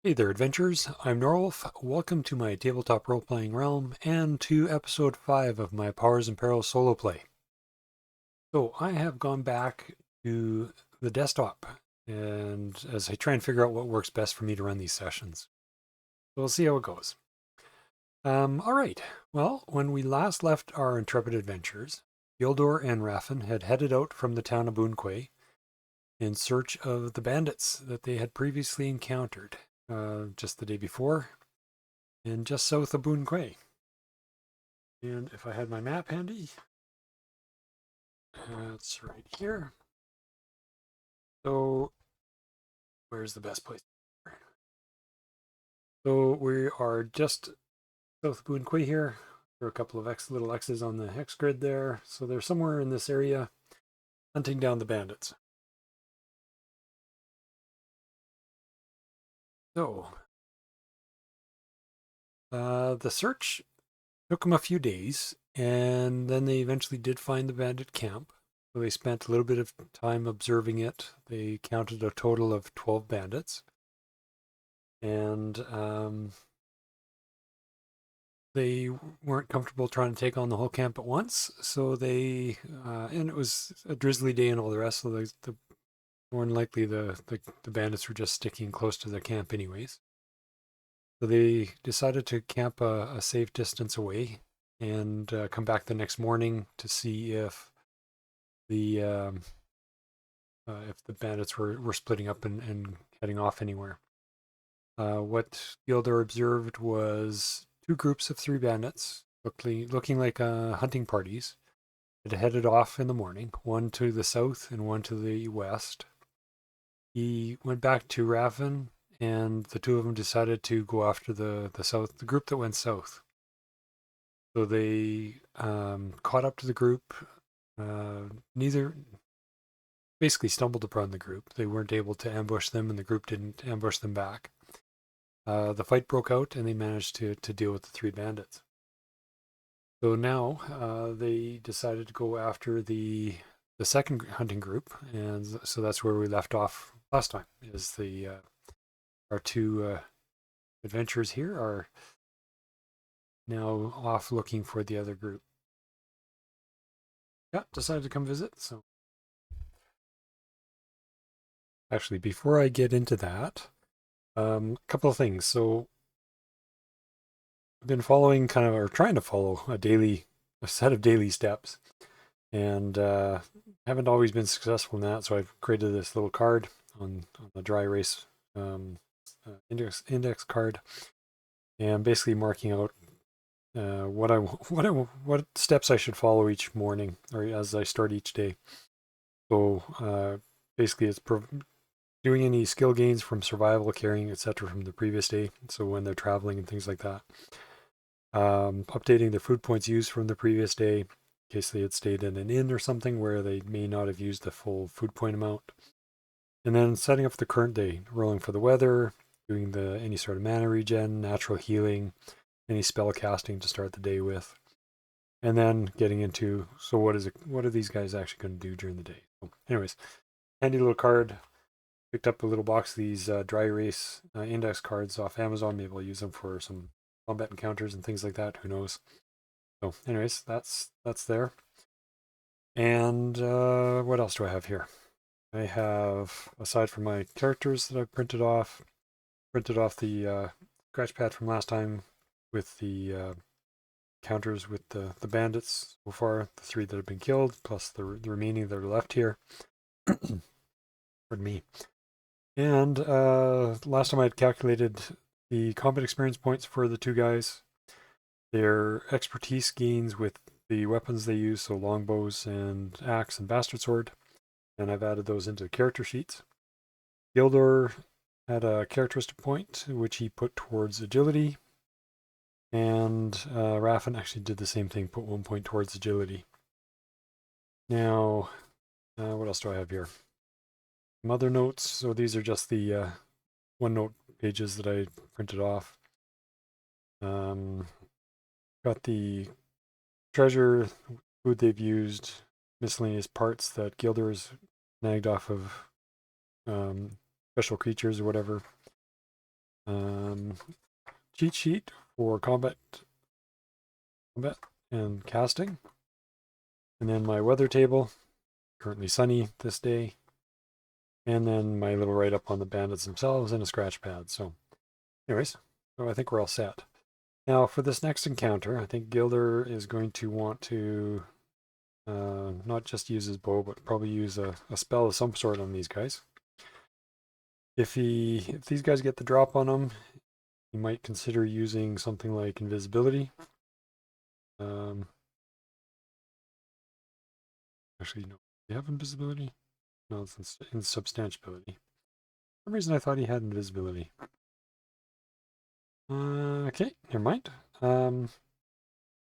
Hey there, adventurers. I'm Norwolf. Welcome to my tabletop role-playing realm and to episode 5 of my Powers and Perils solo play. So I have gone back to the desktop and as I try and figure out what works best for me to run these sessions. So we'll see how it goes. All right. Well, when we last left our intrepid adventurers, Gildor and Raffin had headed out from the town of Boonquay in search of the bandits that they had previously encountered just the day before and just south of Boon Quay. And if I had my map handy, it's right here. So, where's the best place? So, we are just south of Boon Quay here. There are a couple of little X's on the hex grid there. So, they're somewhere in this area hunting down the bandits. So, the search took them a few days, and then they eventually did find the bandit camp. So they spent a little bit of time observing it. They counted a total of 12 bandits. And they weren't comfortable trying to take on the whole camp at once. So they, and it was a drizzly day and all the rest. So more than likely the bandits were just sticking close to their camp anyways. So they decided to camp a safe distance away and come back the next morning to see the if the bandits were splitting up and heading off anywhere. What Gildor observed was two groups of three bandits, looking like hunting parties, had headed off in the morning, one to the south and one to the west. He went back to Raffin, and the two of them decided to go after the group that went south. So they caught up to the group. Neither basically stumbled upon the group. They weren't able to ambush them, and the group didn't ambush them back. The fight broke out, and they managed to deal with the three bandits. So now they decided to go after the second hunting group, and so that's where we left off last time. Is the our two adventurers here are now off looking for the other group. Yeah, decided to come visit. So actually, before I get into that, a couple of things. So I've been following or trying to follow a set of daily steps, and haven't always been successful in that. So I've created this little card on the dry erase index card, and basically marking out what steps I should follow each morning or as I start each day. So basically, it's doing any skill gains from survival, carrying, etc. from the previous day. So when they're traveling and things like that. Updating the food points used from the previous day in case they had stayed in an inn or something where they may not have used the full food point amount. And then setting up the current day, rolling for the weather, doing any sort of mana regen, natural healing, any spell casting to start the day with. And then getting into, so what are these guys actually going to do during the day? So anyways, handy little card. Picked up a little box of these dry erase index cards off Amazon. Maybe I'll use them for some combat encounters and things like that. Who knows? So, anyways, that's there. And what else do I have here? I have, aside from my characters that I've printed off the scratch pad from last time with the counters with the bandits so far, the three that have been killed, plus the remaining that are left here. Pardon me. And last time I had calculated the combat experience points for the two guys, their expertise gains with the weapons they use, so longbows and axe and bastard sword, and I've added those into the character sheets. Gildor had a characteristic point which he put towards agility, and Raffin actually did the same thing, put 1 point towards agility. Now, what else do I have here? Some other notes. So these are just the OneNote pages that I printed off. Got the treasure, food they've used, miscellaneous parts that Gildor's snagged off of special creatures or whatever. Cheat sheet for combat and casting. And then my weather table, currently sunny this day. And then my little write-up on the bandits themselves and a scratch pad. So anyways, so I think we're all set. Now for this next encounter, I think Gildor is going to want to not just use his bow, but probably use a spell of some sort on these guys. If these guys get the drop on him, he might consider using something like invisibility. Actually, no. Do you have invisibility? No, it's insubstantiability. For some reason I thought he had invisibility. Okay, never mind.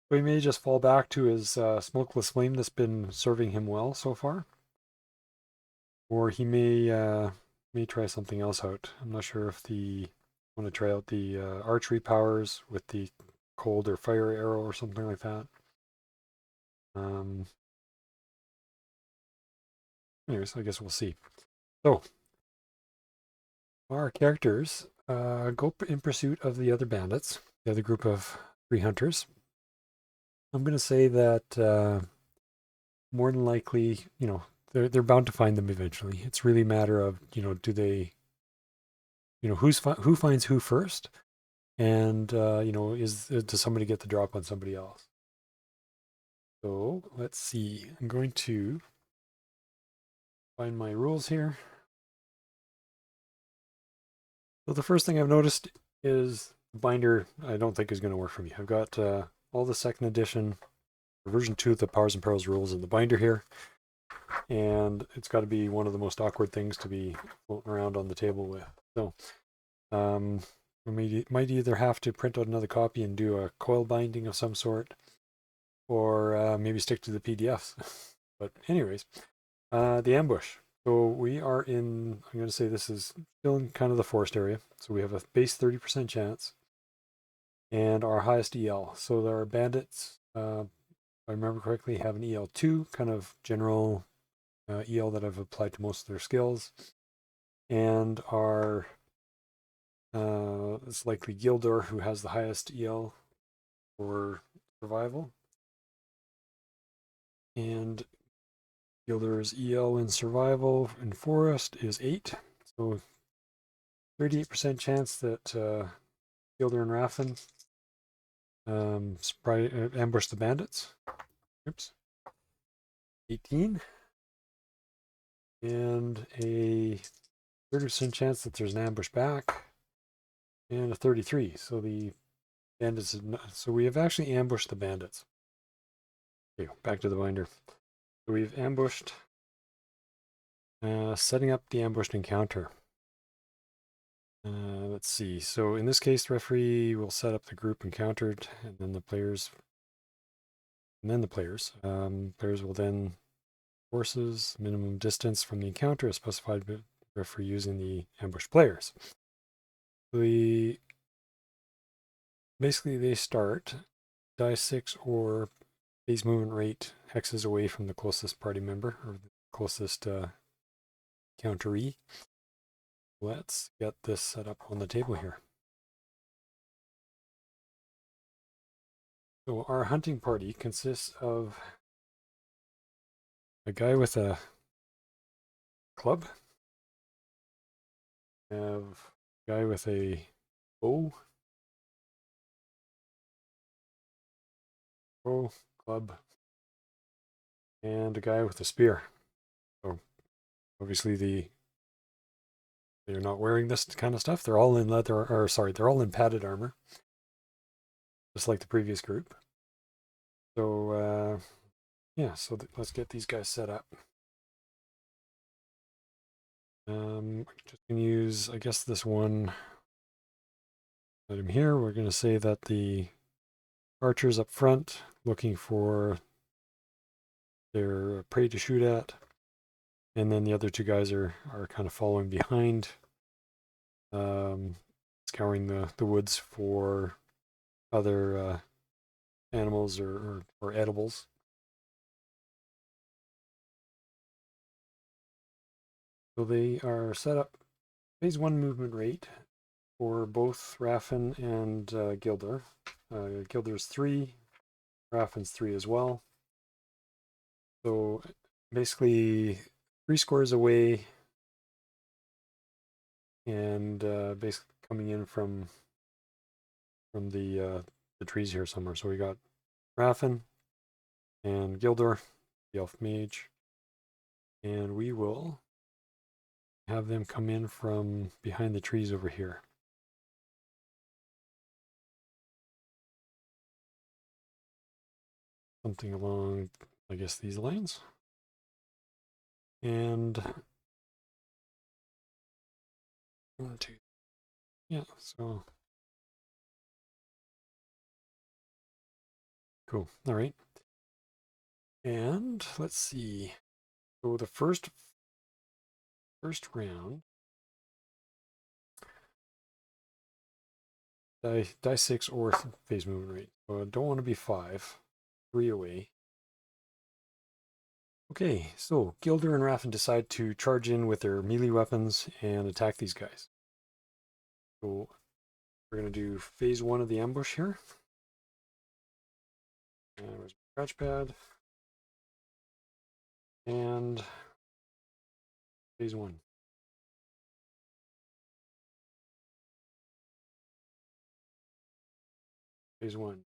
We may just fall back to his smokeless flame that's been serving him well so far. Or he may try something else out. I'm not sure if the want to try out the archery powers with the cold or fire arrow or something like that. Anyways, I guess we'll see. So our characters go in pursuit of the other bandits, the other group of 3 hunters. I'm going to say that more than likely, they're bound to find them eventually. It's really a matter of, do they, who finds who first, and does somebody get the drop on somebody else? So let's see. I'm going to find my rules here. So the first thing I've noticed is the binder. I don't think is going to work for me. I've got all the 2nd edition, version 2 of the Powers and Perils rules in the binder here, and it's got to be one of the most awkward things to be floating around on the table with. So we might either have to print out another copy and do a coil binding of some sort, or maybe stick to the PDFs. But anyways, the ambush. So we are in, I'm going to say this is still in kind of the forest area. So we have a base 30% chance and our highest EL. So our bandits, if I remember correctly, have an EL2, kind of general EL that I've applied to most of their skills. And our, it's likely Gildor who has the highest EL for survival. And Gildor's EL in survival in forest is 8. So 38% chance that Gildor and Raffin ambush the bandits. Oops. 18. And a 30% chance that there's an ambush back. And a 33. So the bandits, so we have actually ambushed the bandits. Okay, back to the binder. So we've ambushed, setting up the ambushed encounter. Let's see. So in this case, the referee will set up the group encountered, and then the players. Players will then forces minimum distance from the encounter as specified by the referee using the ambush players. Basically they start die 6 or base movement rate hexes away from the closest party member or the closest counteree. Let's get this set up on the table here. So our hunting party consists of a guy with a club, we have a guy with a bow, club, and a guy with a spear. So obviously they're not wearing this kind of stuff. They're all in leather, or sorry, they're all in padded armor, just like the previous group. So yeah, so let's get these guys set up. Just gonna use, I guess, this one item here. We're gonna say that the archers up front looking for their prey to shoot at, and then the other 2 guys are kind of following behind, scouring the woods for other animals or edibles. So they are set up phase 1 movement rate for both Raffin and Gildor. Gildor's 3, Raffin's 3 as well. So basically 3 squares away, and basically coming in from the trees here somewhere. So we got Raffin and Gildor, the elf mage, and we will have them come in from behind the trees over here. Something along, I guess, these lines. And 1, 2, yeah, so cool. All right. And let's see. So the first round, die 6 or phase movement rate. So I don't want to be 5. 3 away. Okay, so Gildor and Raffin decide to charge in with their melee weapons and attack these guys. So we're going to do phase 1 of the ambush here. And where's my scratch pad? And phase 1. Phase 1.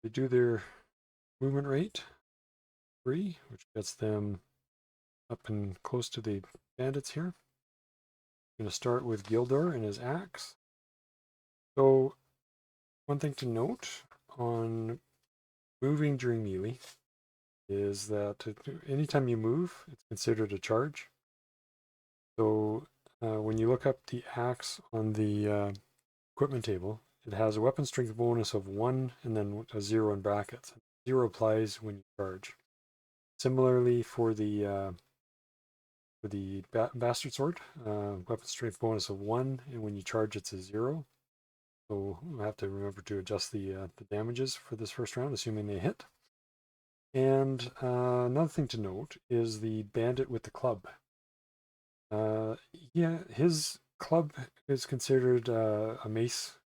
They do their movement rate 3, which gets them up and close to the bandits here. I'm going to start with Gildor and his axe. So one thing to note on moving during melee is that anytime you move, it's considered a charge. So when you look up the axe on the equipment table, it has a weapon strength bonus of 1 and then a 0 in brackets. 0 applies when you charge. Similarly for the bastard sword, weapon strength bonus of 1, and when you charge it's a 0. So I have to remember to adjust the damages for this first round, assuming they hit. And another thing to note is the bandit with the club. Yeah, his club is considered a mace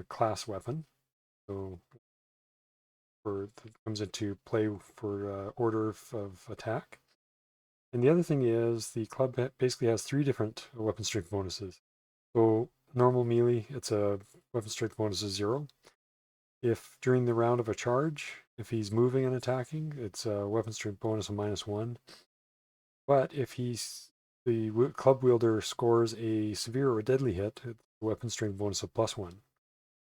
class weapon, so that comes into play for order of attack. And the other thing is the club basically has 3 different weapon strength bonuses. So normal melee, it's a weapon strength bonus of 0. If during the round of a charge, if he's moving and attacking, it's a weapon strength bonus of -1. But if the club wielder scores a severe or deadly hit, it's a weapon strength bonus of +1.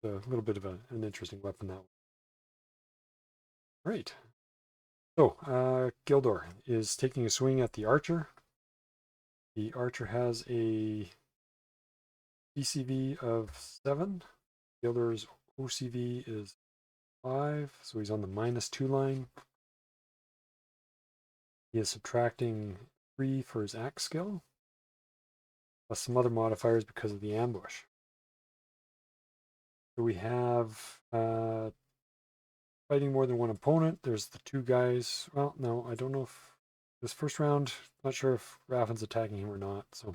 A little bit of an interesting weapon that one. Right. So Gildor is taking a swing at the archer. The archer has a ECV of 7. Gildor's OCV is 5, so he's on the -2 line. He is subtracting 3 for his axe skill, plus some other modifiers because of the ambush. So we have fighting more than one opponent. There's the 2 guys. Well, no, I don't know if this first round, not sure if Raffin's attacking him or not. So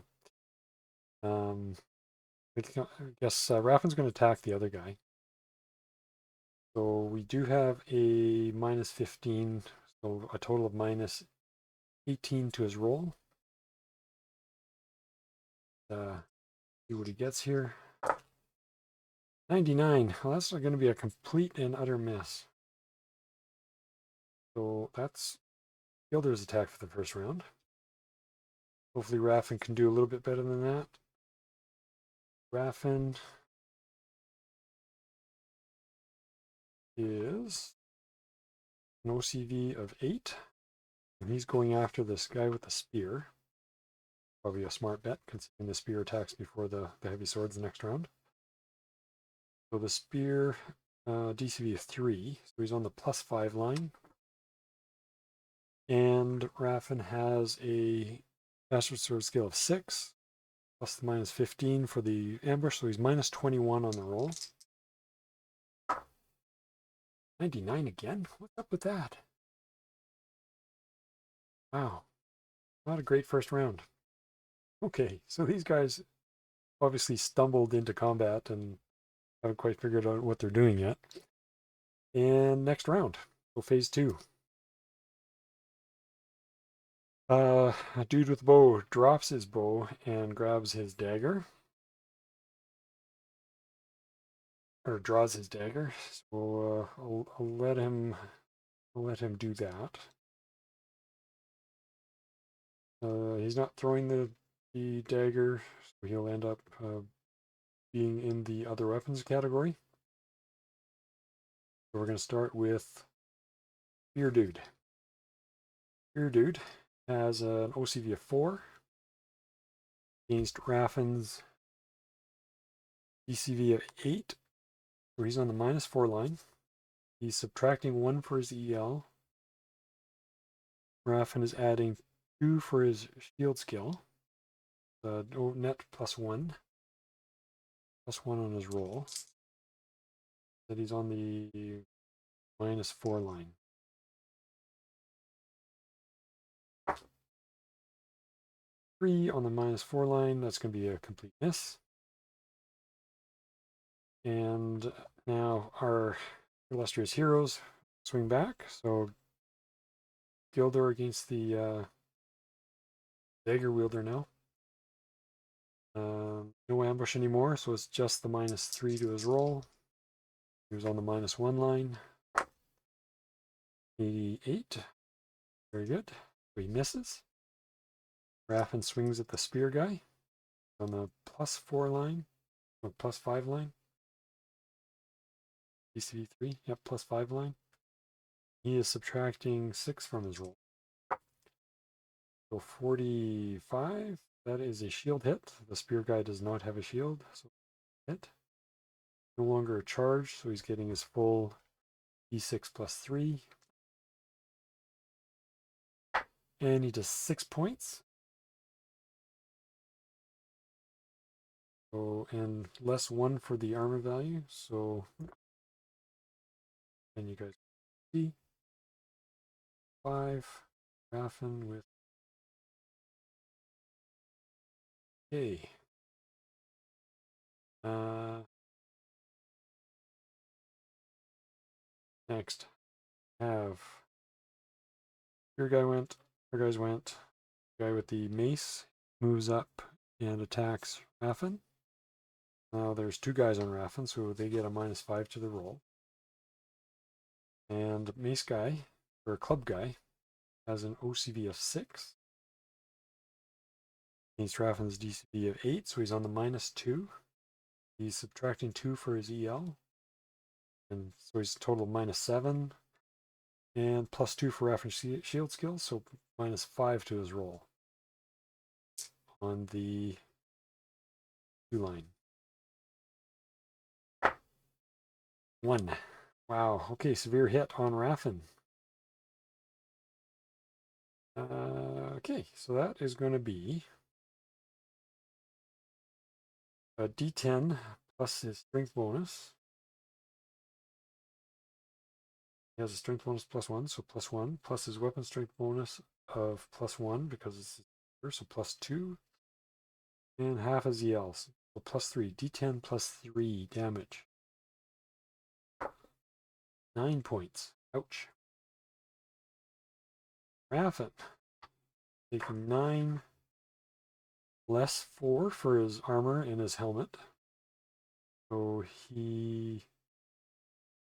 I guess Raffin's going to attack the other guy. So we do have a -15, so a total of -18 to his roll. See what he gets here. 99. Well, that's going to be a complete and utter miss. So that's Gildor's attack for the first round. Hopefully Raffin can do a little bit better than that. Raffin is an OCV of 8. And he's going after this guy with the spear. Probably a smart bet, considering the spear attacks before the heavy swords the next round. So the spear DCV of 3, so he's on the +5 line. And Raffin has a bastard sword skill of 6, plus the -15 for the ambush, so he's -21 on the roll. 99 again? What's up with that? Wow. Not a great first round. Okay, so these guys obviously stumbled into combat and haven't quite figured out what they're doing yet. And next round, so phase 2. A dude with a bow drops his bow and grabs his dagger. Or draws his dagger. So I'll let him do that. He's not throwing the dagger, so he'll end up being in the other weapons category. So we're going to start with Spear Dude. Spear Dude has an OCV of 4 against Raffin's DCV of 8. So he's on the -4 line. He's subtracting 1 for his EL. Raffin is adding 2 for his shield skill. Net +1. +1 on his roll. That he's on the -4 line. Three on the -4 line, that's going to be a complete miss. And now our illustrious heroes swing back. So Gildor against the dagger wielder now. No ambush anymore, so it's just the -3 to his roll. He was on the -1 line. 88. Very good. So he misses. Raffin swings at the spear guy on the +4 line, or +5 line. DCV 3, yep, +5 line. He is subtracting 6 from his roll. So 45, that is a shield hit. The spear guy does not have a shield, so hit. No longer a charge, so he's getting his full D6 +3. And he does 6 points. So, and +1 for the armor value, so, and you guys see, 5, Raffin with, okay. Next, have your guys went. The guy with the mace moves up and attacks Raffin. Now there's 2 guys on Raffin, so they get a -5 to the roll. And mace guy, or club guy, has an OCV of 6 against Raffin's DCV of 8, so he's on the -2. He's subtracting 2 for his EL, and so he's total -7, and +2 for Raffin's shield skill, so -5 to his roll on the 2 line. 1. Wow, okay, severe hit on Raffin. Okay, so that is going to be a D10 plus his strength bonus. He has a strength bonus +1, so +1, plus his weapon strength bonus of +1 because it's here, so +2, and half his EL, so +3. D10 +3 damage. 9 points. Ouch. Raffin taking 9 +4 for his armor and his helmet. So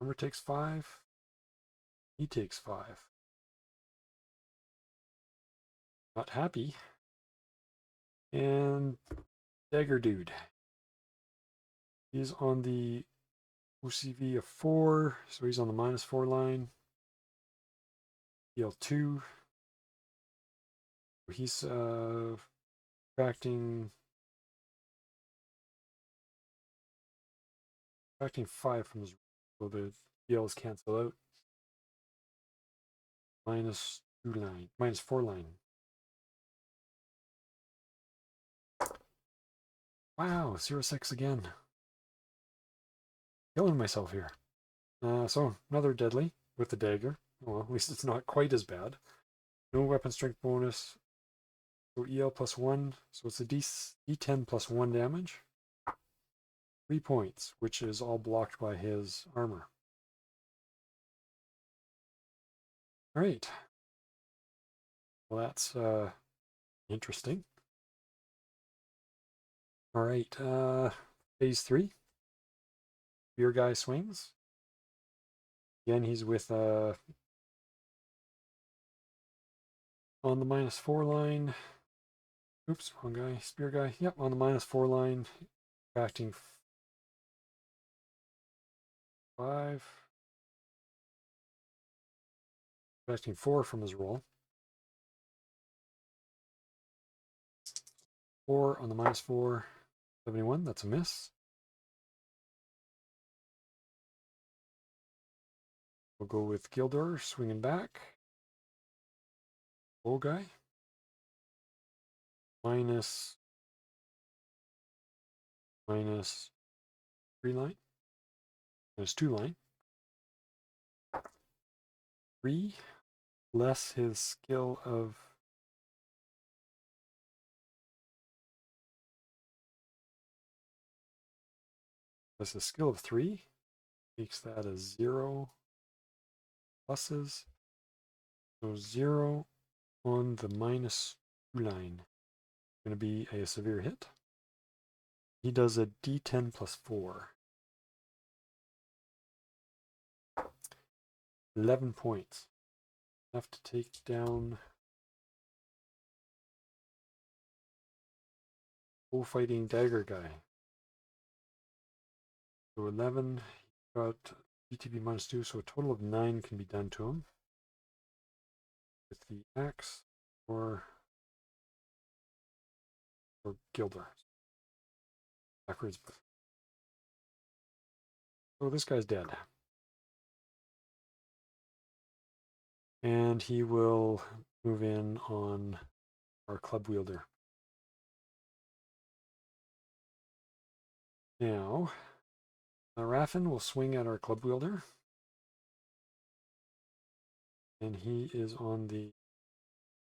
armor takes 5. He takes 5. Not happy. And Dagger Dude. He's on the OCV of 4, so he's on the -4 line. Heal 2. He's subtracting 5 from his, so the heals cancel out. -2 line, -4 line. Wow, 0-6 again. Killing myself here. So another deadly with the dagger. Well, at least it's not quite as bad. No weapon strength bonus. So EL plus 1, so it's a D10 plus 1 damage. 3 points, which is all blocked by his armor. All right. Well, that's interesting. All right. Phase 3. Beer guy swings. Again, he's with on the -4 line. Oops, wrong guy. Spear guy. Yep, on the -4 line. Acting 5. Subtracting 4 from his roll. 4 on the -4. 71, that's a miss. We'll go with Gildor swinging back. Old guy. Minus 3 line. -2 line. 3 less his skill of that's a skill of 3. Makes that a 0 pluses. So 0 on the -2 line. Going to be a severe hit. He does a D10 plus 4. 11 points. Enough to take down bullfighting dagger guy. So 11, he got GTB -2, so a total of 9 can be done to him. With the axe or Gildor. Backwards. So this guy's dead. And he will move in on our club wielder. Now, Raffin will swing at our club wielder. And he is on the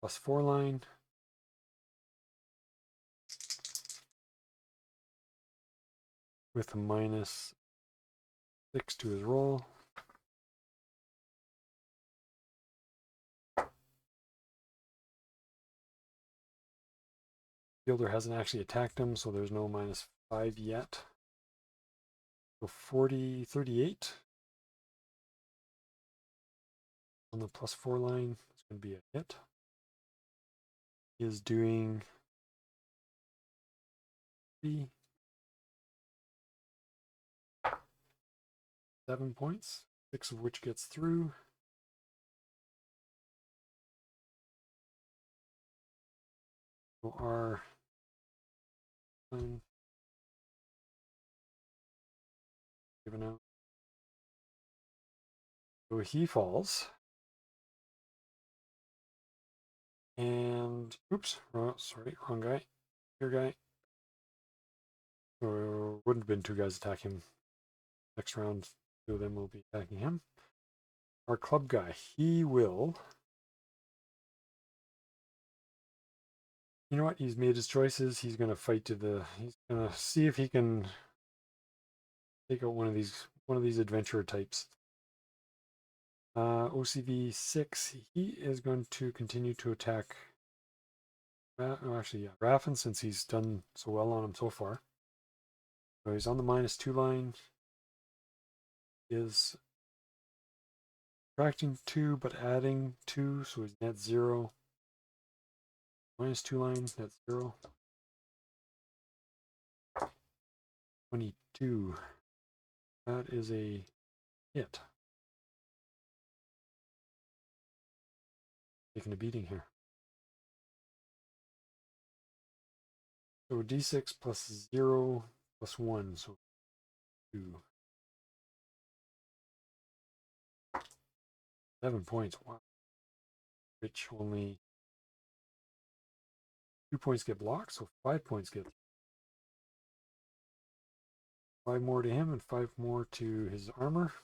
+4 line. With a -6 to his roll. Gildor hasn't actually attacked him, so there's no -5 yet. So 38 on the +4 line. It's going to be a hit. He is doing 7 points, 6 of which gets through. So our given out. So he falls. And oops, sorry, wrong guy. Your guy. So wouldn't have been 2 guys attacking him. Next round, 2 of them will be attacking him. Our club guy, he will. You know what? He's made his choices. He's going to fight to the. He's going to see if he can take out one of these adventurer types. OCV 6. He is going to continue to attack. Actually, yeah, Raffin, since he's done so well on him so far. So he's on the -2 line. Is subtracting 2, but adding 2, so he's net 0. -2 line, net 0. 22. That is a hit. Taking a beating here. So d6 plus 0 plus 1, so 2. 7 points. Wow. Which only 2 points get blocked, so 5 points get. 5 more to him and 5 more to his armor.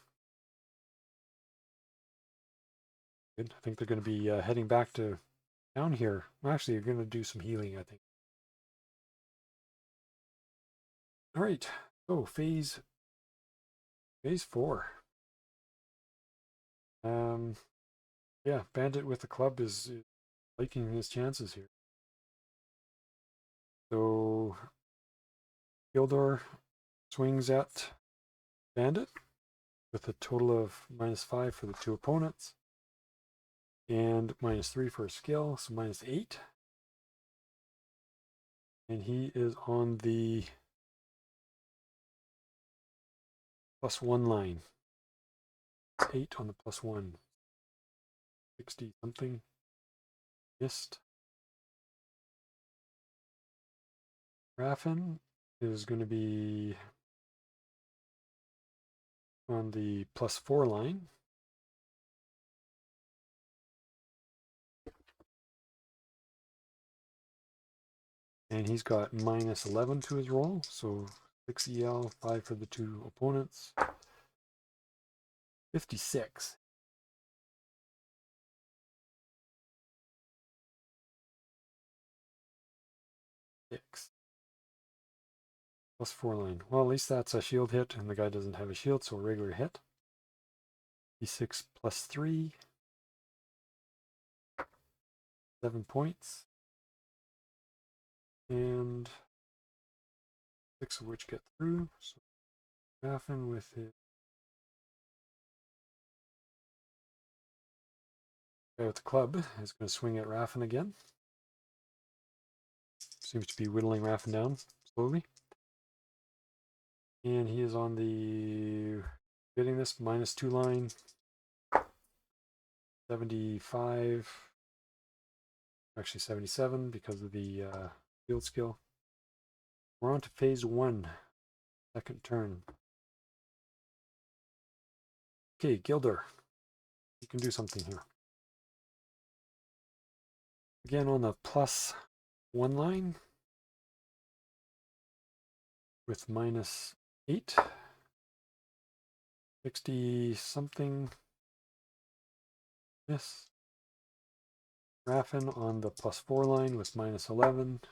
Good. I think they're going to be heading back to down here. Actually, you're going to do some healing, I think. All right. So phase 4. Yeah, bandit with the club is liking his chances here. So Gildor swings at bandit with a total of -5 for the two opponents and -3 for a skill, so -8. And he is on the +1 line. 8 on the +1. 60 something. Missed. Raffin is going to be on the +4 line. And he's got -11 to his roll, so 6 EL, 5 for the two opponents. 56. +4 line. Well, at least that's a shield hit, and the guy doesn't have a shield, so a regular hit. D6 +3. 7 points. And 6 of which get through. So Raffin with his guy with the club is going to swing at Raffin again. Seems to be whittling Raffin down slowly. And he is on the, getting this, -2 line. 75. Actually 77 because of the field skill. We're on to phase 1. Second turn. Okay, Gildor. You can do something here. Again on the +1 line with -8. 60 something. Miss. Raffin on the +4 line with -11.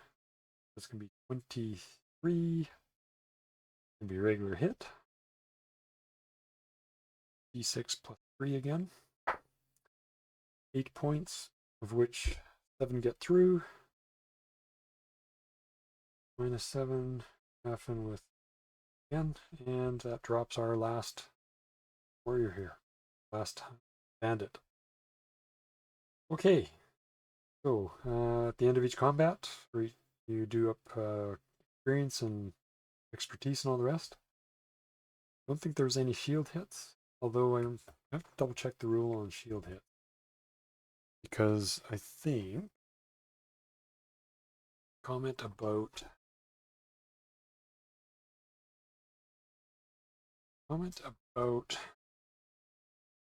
That's going to be 23. Going to be a regular hit. D6 +3 again. 8 points, of which 7 get through. -7. Raffin with again, and that drops our last warrior here. Last bandit. Okay, so at the end of each combat, you do up experience and expertise and all the rest. I don't think there's any shield hits, although I have to double check the rule on shield hit. Because I think comment about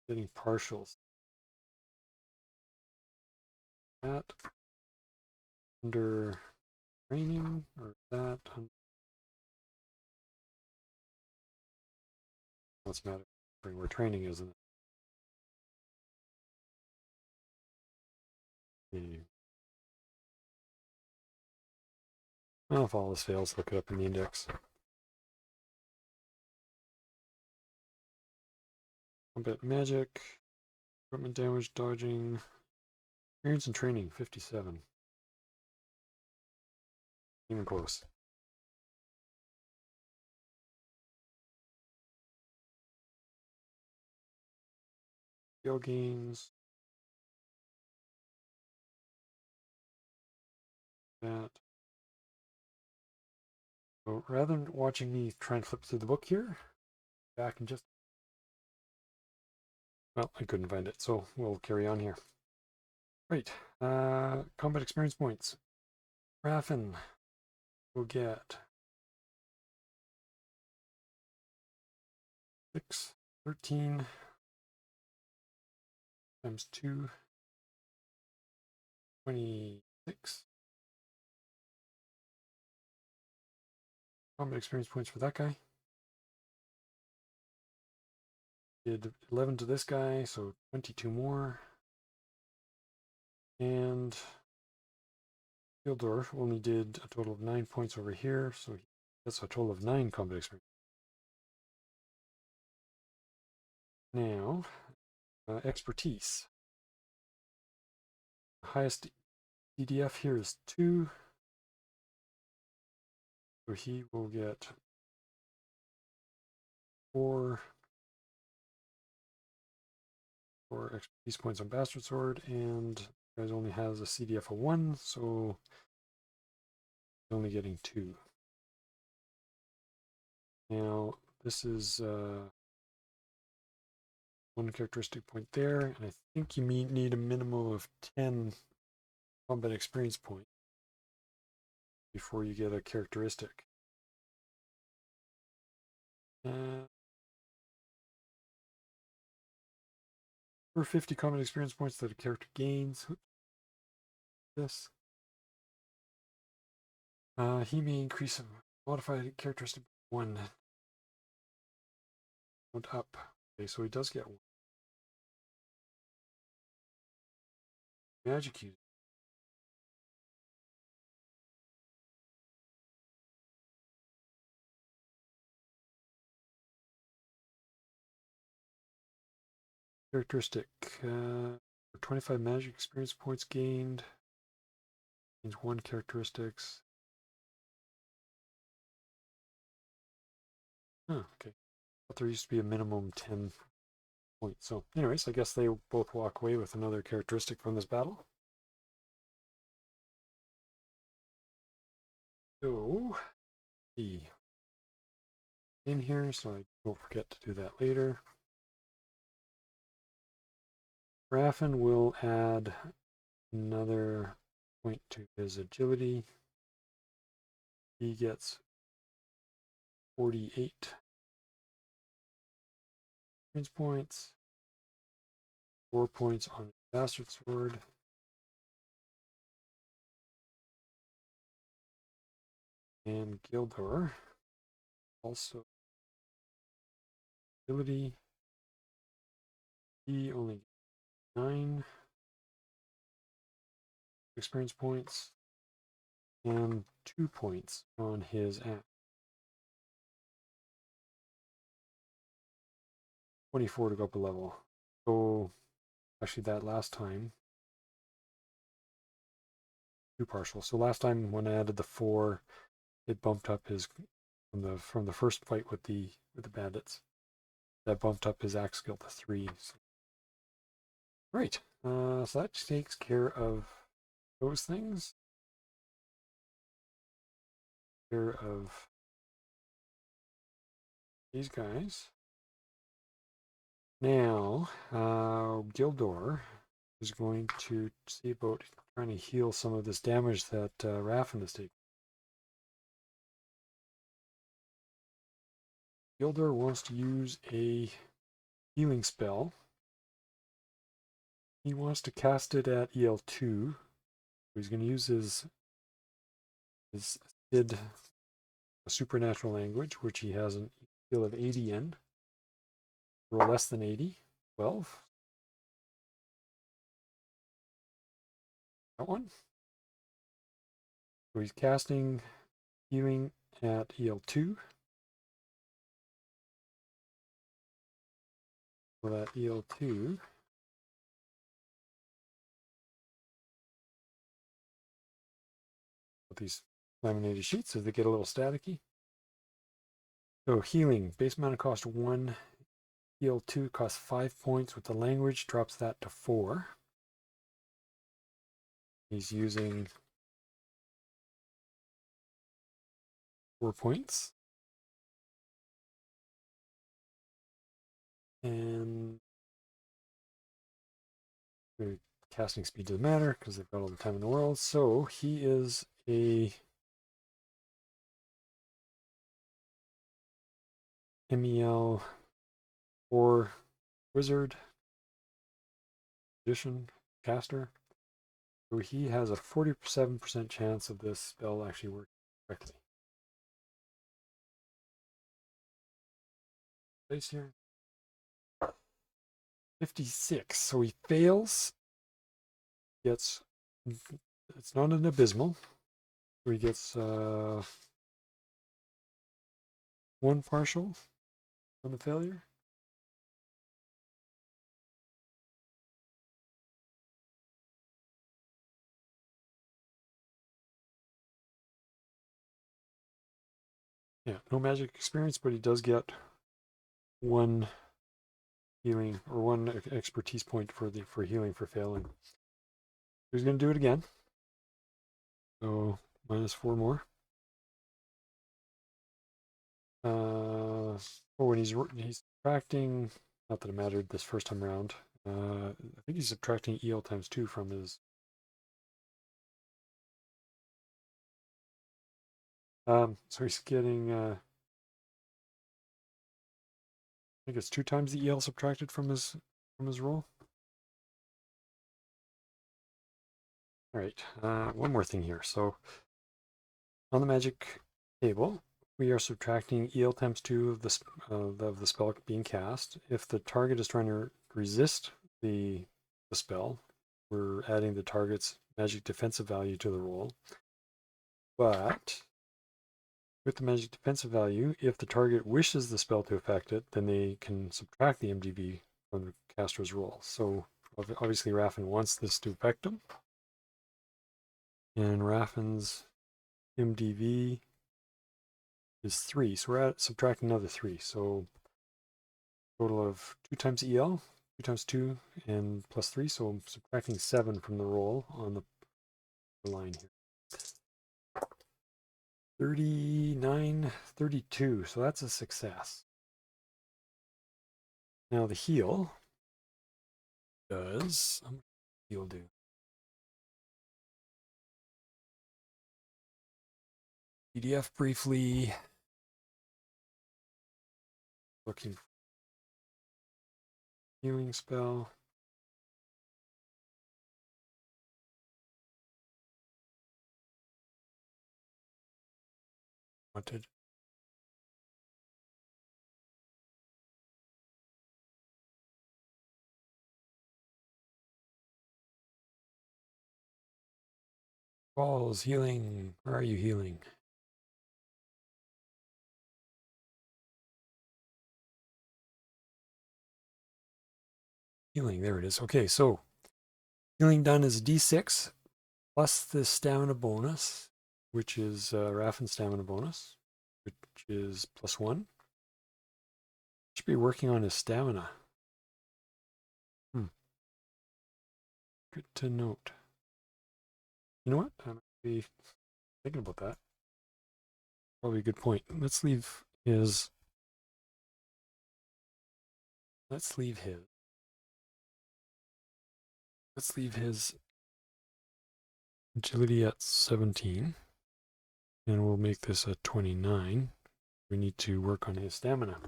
getting partials. That under training, or that under, what's the matter where training is, isn't it? Well, if all this fails, look it up in the index. Combat magic, equipment damage, dodging, experience and training, 57. Even close. Skill gains. That. So rather than watching me try and flip through the book here, back and just, well, I couldn't find it, so we'll carry on here. Right, combat experience points. Raffin will get 6, 13 times 2, 26. Combat experience points for that guy. Did 11 to this guy, so 22 more. And Gildor only did a total of 9 points over here, so he gets a total of 9 combat experience. Now, expertise. The highest DDF here is 2, so he will get 4 expertise points on Bastard Sword, and you guys only has a CDF of 1, so he's only getting 2. Now, this is 1 characteristic point there, and I think you need a minimum of 10 combat experience points before you get a characteristic. For 50 combat experience points that a character gains, this he may increase a modified characteristic 1 up. Okay, so he does get 1. Magic use. Characteristic. For 25 magic experience points gained. Gains 1 characteristics. Oh, okay. But there used to be a minimum 10 points. So, anyways, I guess they both walk away with another characteristic from this battle. So, see. In here, so I won't forget to do that later. Raffin will add another point to his agility. He gets 48 experience points, 4 points on Bastard Sword. And Gildor also ability. He only gets 9 experience points and 2 points on his axe. 24 to go up a level. So actually that last time 2 partial. So last time when I added the 4, it bumped up his from the first fight with the bandits. That bumped up his axe skill to 3. So. Right. So that takes care of those things. Care of these guys. Now, Gildor is going to see about trying to heal some of this damage that Raffin has taken. Gildor wants to use a healing spell. He wants to cast it at EL2. He's going to use his SID, a supernatural language, which he has a skill of 80 in. Roll less than 80, 12. That one. So he's casting healing at EL2. So that EL2 with these laminated sheets as they get a little staticky. So healing, base mana cost 1, EL2 costs 5 points. With the language, drops that to 4. He's using 4 points. And the casting speed doesn't matter because they've got all the time in the world. So he is a MEL 4 wizard, magician, caster. So he has a 47% chance of this spell actually working correctly. Place here. 56. So he fails. It's not an abysmal. So he gets 1 partial on the failure. Yeah, no magic experience, but he does get 1 healing or 1 expertise point for healing for failing. He's going to do it again. So -4 more. When he's subtracting, not that it mattered this first time around. I think he's subtracting EL times 2 from his. So he's getting. I think it's 2 times the EL subtracted from his roll. All right. One more thing here. So on the magic table, we are subtracting EL times 2 of the spell being cast. If the target is trying to resist the spell, we're adding the target's magic defensive value to the roll. But with the magic defensive value, if the target wishes the spell to affect it, then they can subtract the MDV from the caster's roll. So obviously Raffin wants this to affect him. And Raffin's MDV is 3. So we're subtracting another 3. So total of 2 times EL, 2 times 2, and plus 3. So I'm subtracting 7 from the roll on the line here. 39, 32. So that's a success. Now the heal does. How much heal do? PDF briefly. Looking for healing spell. Wanted. Balls healing. Where are you healing? Healing. There it is. Okay, so healing done is D6 plus the stamina bonus, which is Raffin's stamina bonus, which is +1. Should be working on his stamina. Good to note. You know what? I'm actually thinking about that. Probably a good point. Let's leave his. Let's leave his agility at 17. And we'll make this a 29. We need to work on his stamina.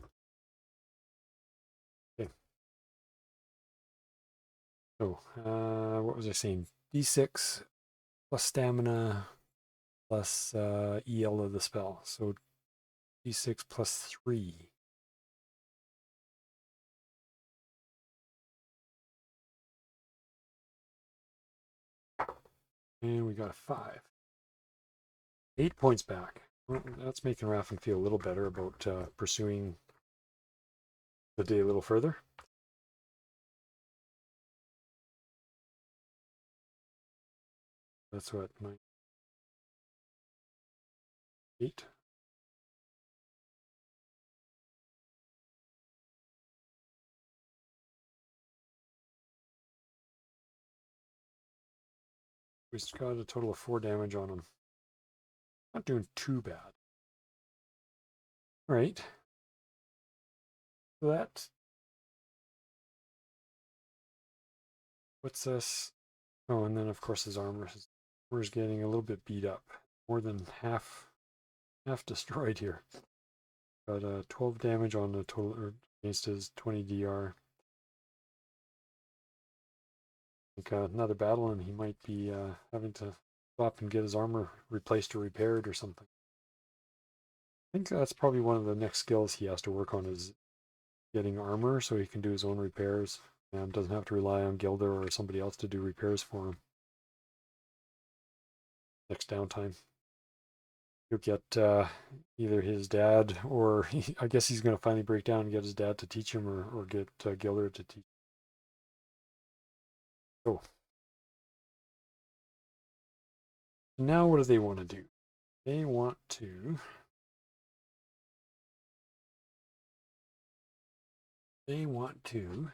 Okay. So, what was I saying? D6 plus stamina plus EL of the spell. So D6 plus 3. And we got a 5. 8 points back. Well, that's making Raffin feel a little better about pursuing the day a little further. That's what, 8. We got a total of 4 damage on him. Not doing too bad. All right. So that puts us. Oh, and then of course his armor is getting a little bit beat up. More than half destroyed here. Got 12 damage on the total against his 20 DR. I think another battle and he might be having to stop and get his armor replaced or repaired or something. I think that's probably one of the next skills he has to work on is getting armor so he can do his own repairs and doesn't have to rely on Gildor or somebody else to do repairs for him. Next downtime. He'll get either his dad or I guess he's going to finally break down and get his dad to teach him, or get Gildor to teach. So now what do they want to do? They want to. They want to.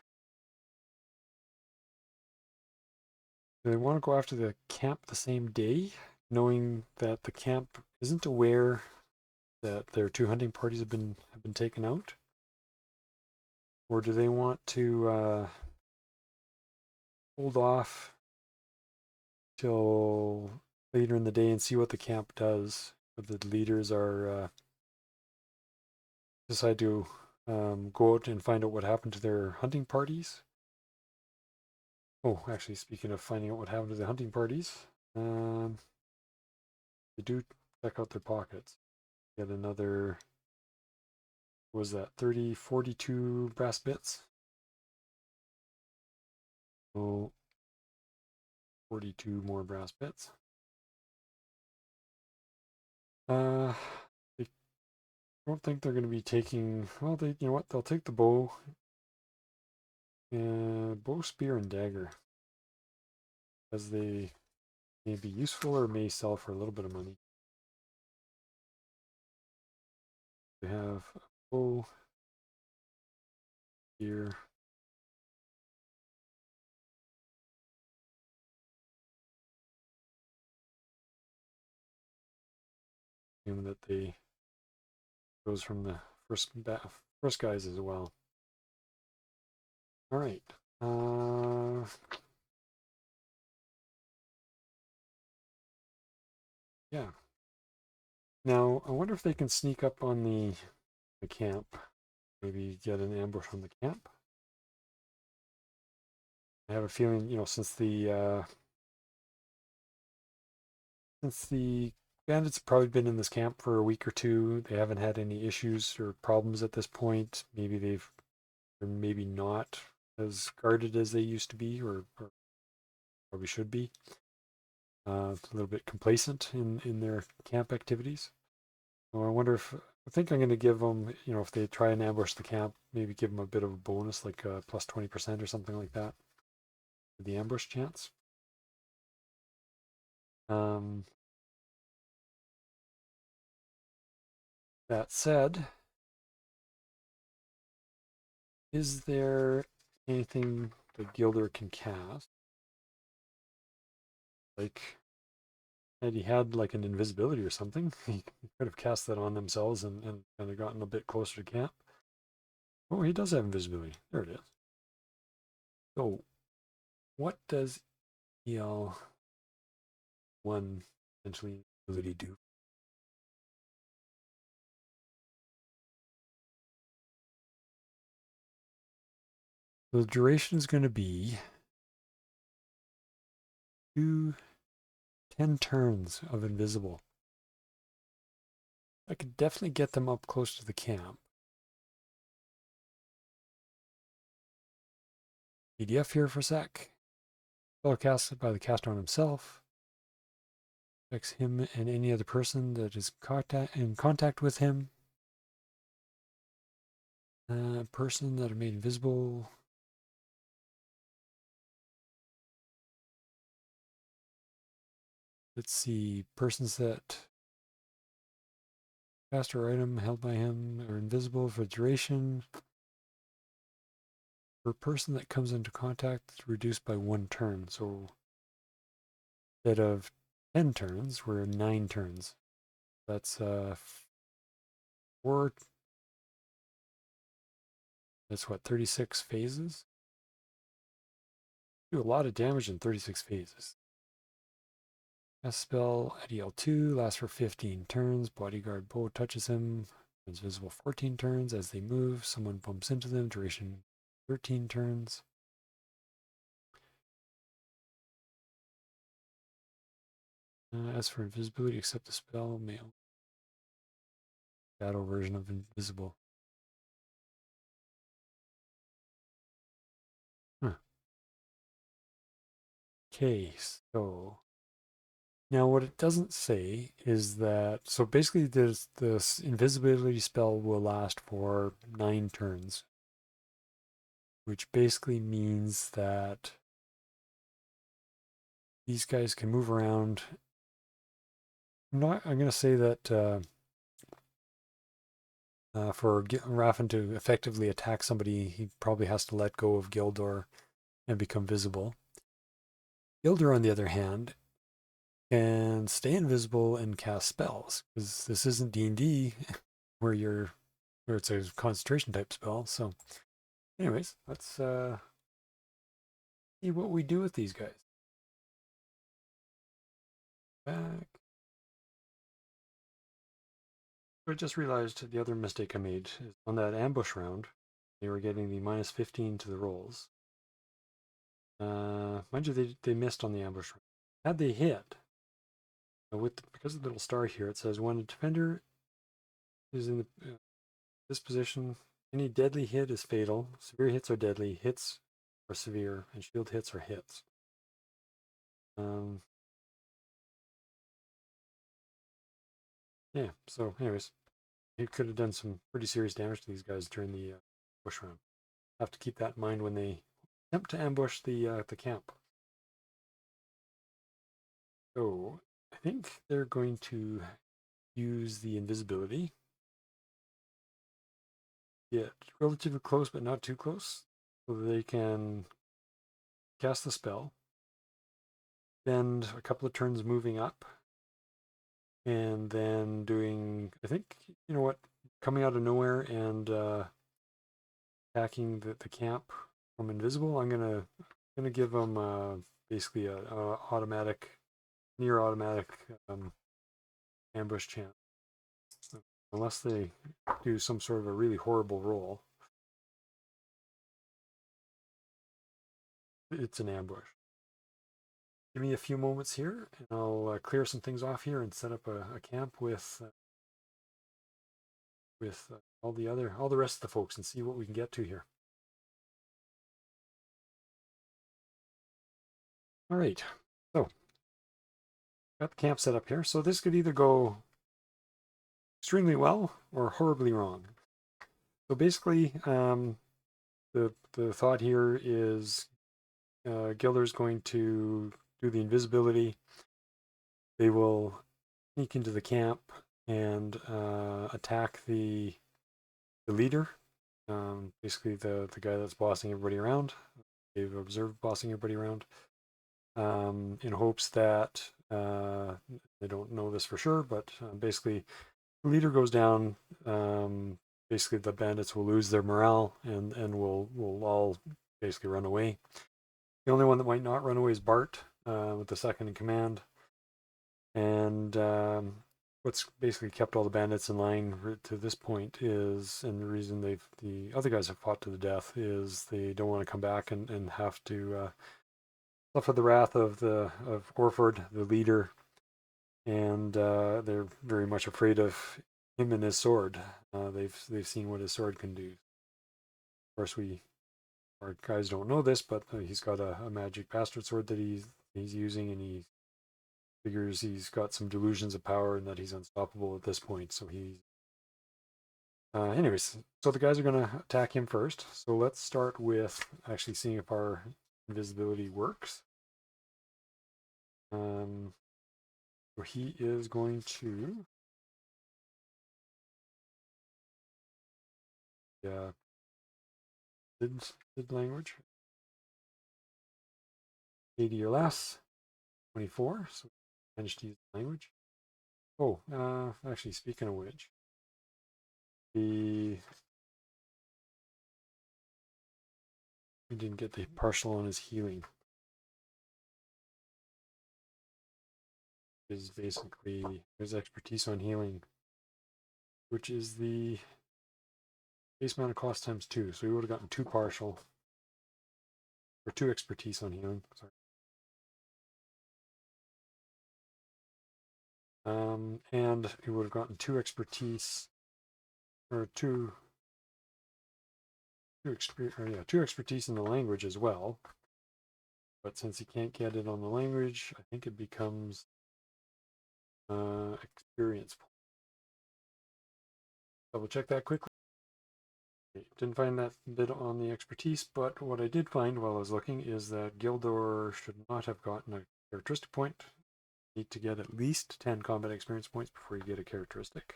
They want to go after the camp the same day, knowing that the camp isn't aware that their two hunting parties have been taken out, or do they want to hold off till later in the day and see what the camp does? If the leaders are decide to go out and find out what happened to their hunting parties. Oh, actually, speaking of finding out what happened to the hunting parties, they do check out their pockets. Get another, what was that, 42 brass bits? So 42 more brass bits. I don't think they're going to be taking, well, you know what, they'll take the bow, bow, spear, and dagger, as they may be useful or may sell for a little bit of money. They have a bow, spear, and that they goes from the first guys as well. All right. Yeah. Now I wonder if they can sneak up on the camp. Maybe get an ambush on the camp. I have a feeling, since the bandits have probably been in this camp for a week or two, they haven't had any issues or problems at this point. Maybe they're maybe not as guarded as they used to be, or probably should be. A little bit complacent in their camp activities. So I wonder if I think I'm going to give them, if they try and ambush the camp, maybe give them a bit of a bonus, like plus 20% or something like that, for the ambush chance. Um, that said, is there anything that Gilder can cast? Like, had he had like an invisibility or something, he could have cast that on themselves and kind of gotten a bit closer to camp. Oh, he does have invisibility. There it is. So, what does EL1 essentially ability do? The duration is going to be 10 turns of invisible. I could definitely get them up close to the camp. PDF here for a sec. Spell casted by the caster on himself. Affects him and any other person that is in contact with him. Person that are made invisible. Let's see. Persons that caster or item held by him are invisible for duration. Per person that comes into contact, it's reduced by 1 turn. So instead of 10 turns, we're 9 turns. That's 4. That's what, 36 phases? Do a lot of damage in 36 phases. Cast spell at EL2 lasts for 15 turns. Bodyguard bow touches him. It's visible 14 turns. As they move, someone bumps into them. Duration 13 turns. As for invisibility, accept the spell. Male. Shadow version of invisible. Huh. Okay, so Now, what it doesn't say is that, so basically this invisibility spell will last for 9 turns, which basically means that these guys can move around. I'm going to say that for Raffin to effectively attack somebody, he probably has to let go of Gildor and become visible. Gildor, on the other hand, can stay invisible and cast spells, because this isn't D&D where it's a concentration type spell. So anyways, let's see what we do with these guys. Back. I just realized the other mistake I made is on that ambush round, they were getting the minus 15 to the rolls. Mind you, they missed on the ambush round. Had they hit, because of the little star here, it says when a defender is in this position, any deadly hit is fatal. Severe hits are deadly. Hits are severe, and shield hits are hits. Yeah. So, anyways, he could have done some pretty serious damage to these guys during the bush round. Have to keep that in mind when they attempt to ambush the camp. So, I think they're going to use the invisibility. Get relatively close, but not too close, so that they can cast the spell. Spend a couple of turns moving up, and then doing, I think, you know what, coming out of nowhere and attacking the camp from invisible. I'm gonna give them basically a automatic, near automatic ambush chance, so, unless they do some sort of a really horrible roll. It's an ambush. Give me a few moments here, and I'll clear some things off here and set up a camp with all the rest of the folks and see what we can get to here. All right, so got the camp set up here. So this could either go extremely well or horribly wrong. So basically, the thought here is Gildor's going to do the invisibility. They will sneak into the camp and attack the leader, basically the guy that's bossing everybody around. They've observed bossing everybody around, in hopes that they don't know this for sure, but basically the leader goes down. Basically, the bandits will lose their morale and will all basically run away. The only one that might not run away is Bart, with the second in command. And what's basically kept all the bandits in line to this point is, and the reason the other guys have fought to the death, is they don't want to come back and have to suffer the wrath of Orford, the leader, and they're very much afraid of him and his sword. They've seen what his sword can do. Of course, our guys don't know this, but he's got a magic bastard sword that he's using, and he figures he's got some delusions of power and that he's unstoppable at this point. So anyways, so the guys are going to attack him first. So let's start with actually seeing if our invisibility works. So he is going to, yeah, did language 80 or less, 24. So managed to use language. Oh, actually, speaking of which, we didn't get the partial on his healing. Is basically his expertise on healing, which is the base amount of cost times 2. So we would have gotten 2 partial, or 2 expertise on healing. Sorry. And we would have gotten 2 expertise, or 2 expertise in the language as well. But since he can't get it on the language, I think it becomes experience points. Double check that quickly. Didn't find that bit on the expertise, but what I did find while I was looking is that Gildor should not have gotten a characteristic point. You need to get at least 10 combat experience points before you get a characteristic.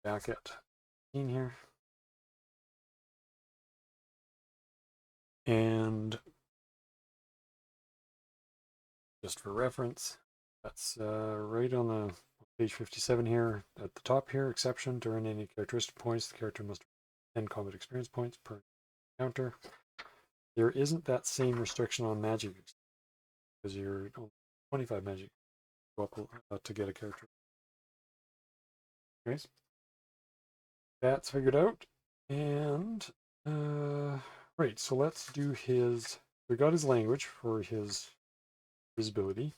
Back at 15 here. And just for reference, that's right on the page 57 here at the top here. Exception: to earn any characteristic points, the character must have 10 combat experience points per encounter. There isn't that same restriction on magic because you're only 25 magic to get a character. Anyways, that's figured out. And right, so let's do his. We got his language for his visibility.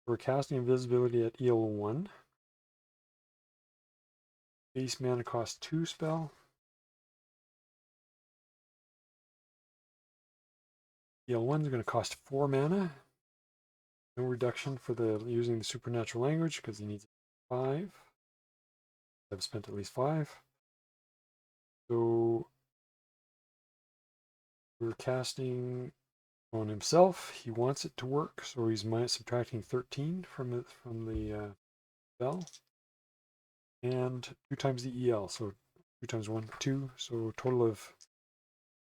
We're casting invisibility at EL1. Base mana cost 2 spell. EL1 is going to cost 4 mana. No reduction for the using the supernatural language because he needs 5. I've spent at least 5. So we're casting on himself. He wants it to work, so he's subtracting 13 from the spell, and 2 times the EL, so 2 times 1, 2, so total of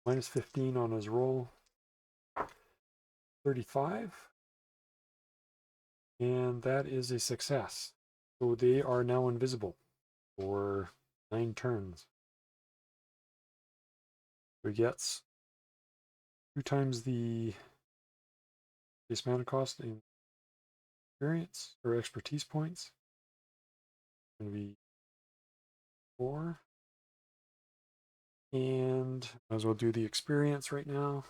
minus 15 on his roll, 35, and that is a success. So they are now invisible for 9 turns. So he gets 2 times the base mana cost in experience or expertise points. Going to be 4. And might as well do the experience right now.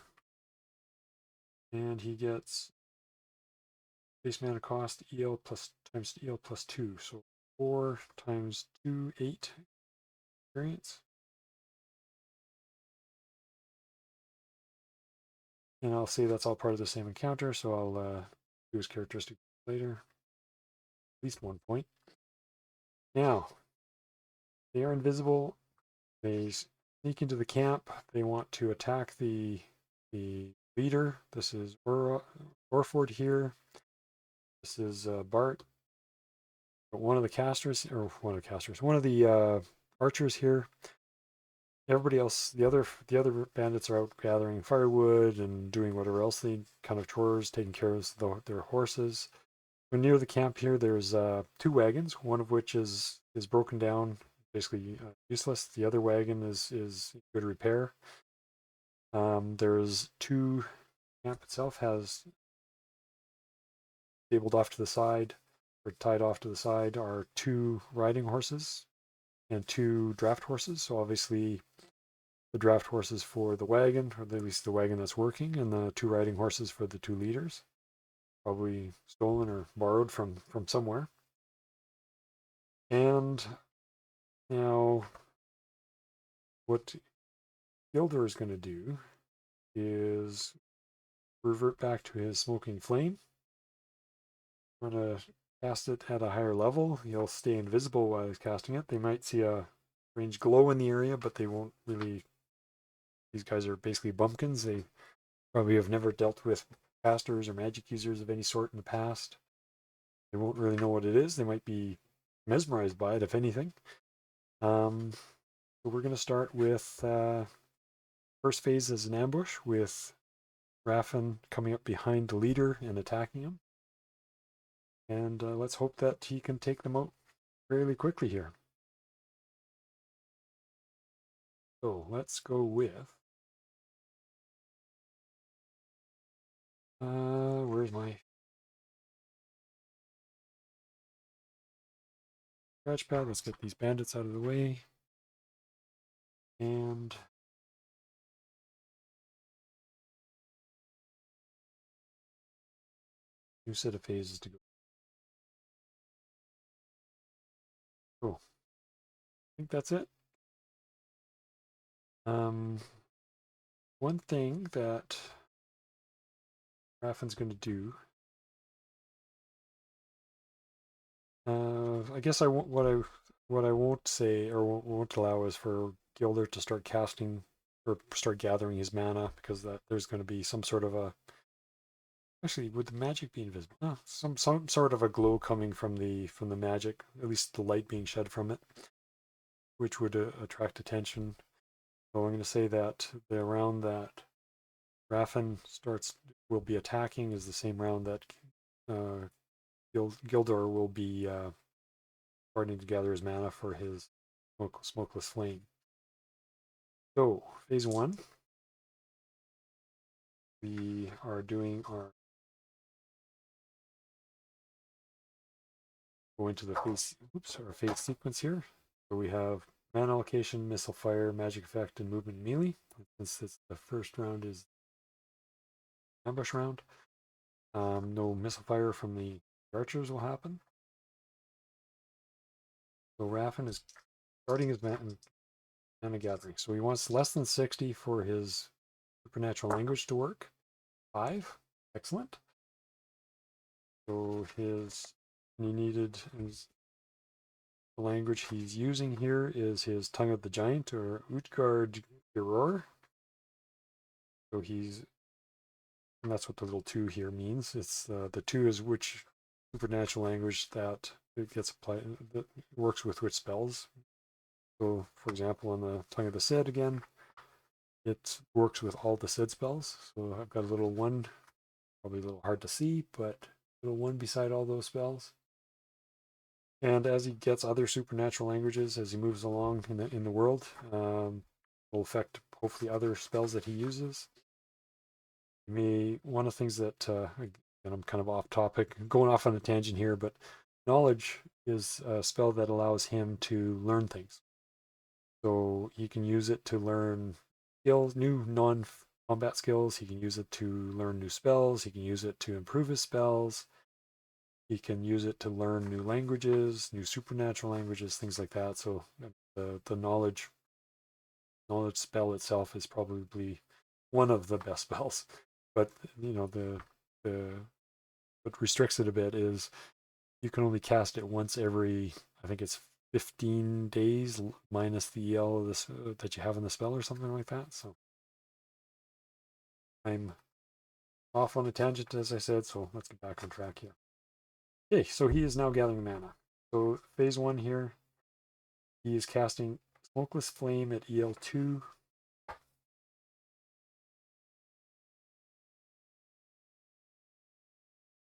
And he gets base mana cost EL plus times EL plus 2. So 4 times 2, 8 experience. And I'll say that's all part of the same encounter, so I'll do his characteristic later. At least 1 point. Now, they are invisible. They sneak into the camp. They want to attack the leader. This is Orford here. This is Bart. One of the casters, one of the archers here. Everybody else, the other bandits are out gathering firewood and doing whatever else they kind of chores, taking care of their horses. When near the camp here, there's 2 wagons, one of which is broken down, basically useless. The other wagon is good repair. There's 2. Camp itself has stabled off to the side, or tied off to the side, are 2 riding horses and 2 draft horses. So obviously the draft horses for the wagon, or at least the wagon that's working, and the 2 riding horses for the 2 leaders. Probably stolen or borrowed from somewhere. And now what Gildor is going to do is revert back to his smoking flame. I'm going to cast it at a higher level. He'll stay invisible while he's casting it. They might see a strange glow in the area, but they won't really. These guys are basically bumpkins. They probably have never dealt with casters or magic users of any sort in the past. They won't really know what it is. They might be mesmerized by it, if anything. So we're going to start with first phase as an ambush with Raffin coming up behind the leader and attacking him. And let's hope that he can take them out fairly quickly here. So let's go with. Where's my scratch pad? Let's get these bandits out of the way. And new set of phases to go. Cool. I think that's it. One thing that Raffin's going to do I guess what I won't say or won't allow is for Gilder to start casting or start gathering his mana, because that there's going to be some sort of a, actually, would the magic be invisible? No, some sort of a glow coming from the magic, at least the light being shed from it, which would attract attention. So I'm going to say that the round that Raffin will be attacking is the same round that uh, Gildor will be starting to gather his mana for his smokeless flame. So phase one, we are doing our go into the our phase sequence here. So we have mana allocation, missile fire, magic effect, and movement melee. Since the first round is ambush round, no missile fire from the archers will happen. So Raffin is starting his mana gathering. So he wants less than 60 for his supernatural language to work. 5, excellent. So he needed the language he's using here is his Tongue of the Giant, or Utgard Giror. So and that's what the little 2 here means. It's the 2 is which supernatural language that it gets applied, that works with which spells. So, for example, on the Tongue of the Cid again, it works with all the Cid spells. So I've got a little 1, probably a little hard to see, but a little 1 beside all those spells. And as he gets other supernatural languages, as he moves along in the world, will affect hopefully other spells that he uses. One of the things that, and I'm kind of off topic, going off on a tangent here, but knowledge is a spell that allows him to learn things. So he can use it to learn skills, new non-combat skills. He can use it to learn new spells. He can use it to improve his spells. He can use it to learn new languages, new supernatural languages, things like that. So the knowledge spell itself is probably one of the best spells. But the what restricts it a bit is you can only cast it once every, I think it's 15 days minus the EL of this that you have in the spell or something like that. So I'm off on a tangent, as I said, so let's get back on track here. Okay, so he is now gathering mana. So phase 1 here, he is casting Smokeless Flame at EL2.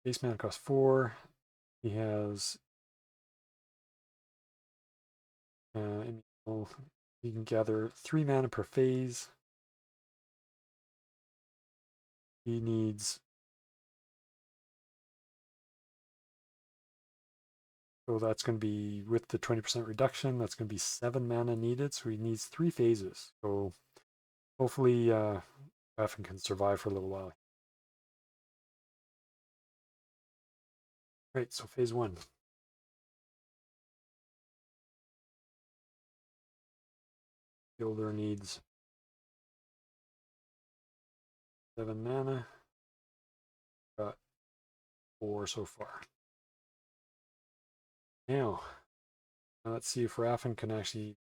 Base mana costs 4. He has he can gather 3 mana per phase. He needs, so that's going to be, with the 20% reduction, that's going to be 7 mana needed. So he needs 3 phases. So hopefully Raffin can survive for a little while. Right, so phase 1. Gilder needs 7 mana. Got 4 so far. Now, let's see if Raffin can actually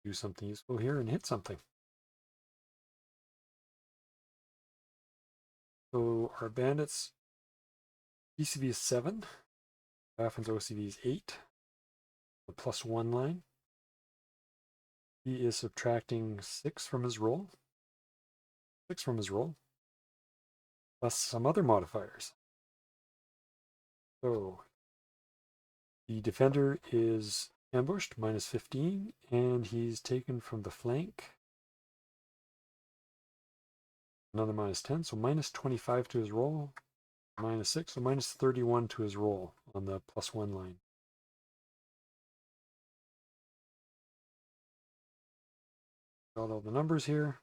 do something useful here and hit something. So our bandits ECV is 7. Raffin's OCV is 8. The +1 line. He is subtracting 6 from his roll. 6 from his roll. Plus some other modifiers. So the defender is ambushed, -15, and he's taken from the flank. Another -10, so -25 to his roll. -6, so -31 to his roll on the +1 line. Got all the numbers here.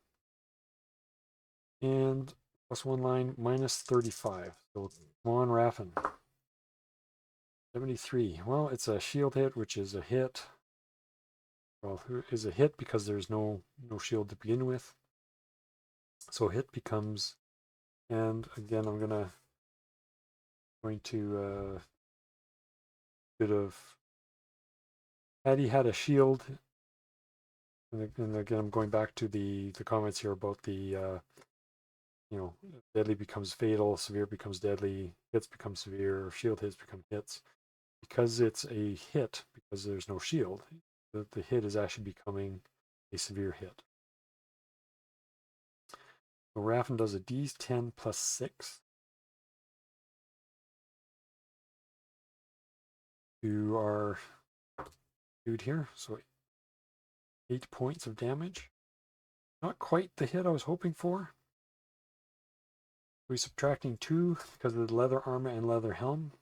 And +1 line, -35. So come on, Raffin. 73. Well, it's a shield hit, which is a hit. Well, is a hit because there's no shield to begin with. So hit becomes, and again, I'm going to bit of. Had he had a shield, and again, I'm going back to the comments here about the deadly becomes fatal, severe becomes deadly, hits become severe, shield hits become hits. Because it's a hit, because there's no shield, the hit is actually becoming a severe hit. So Raffin does a D10 plus 6 to our dude here. So 8 points of damage. Not quite the hit I was hoping for. We're subtracting 2 because of the leather armor and leather helm.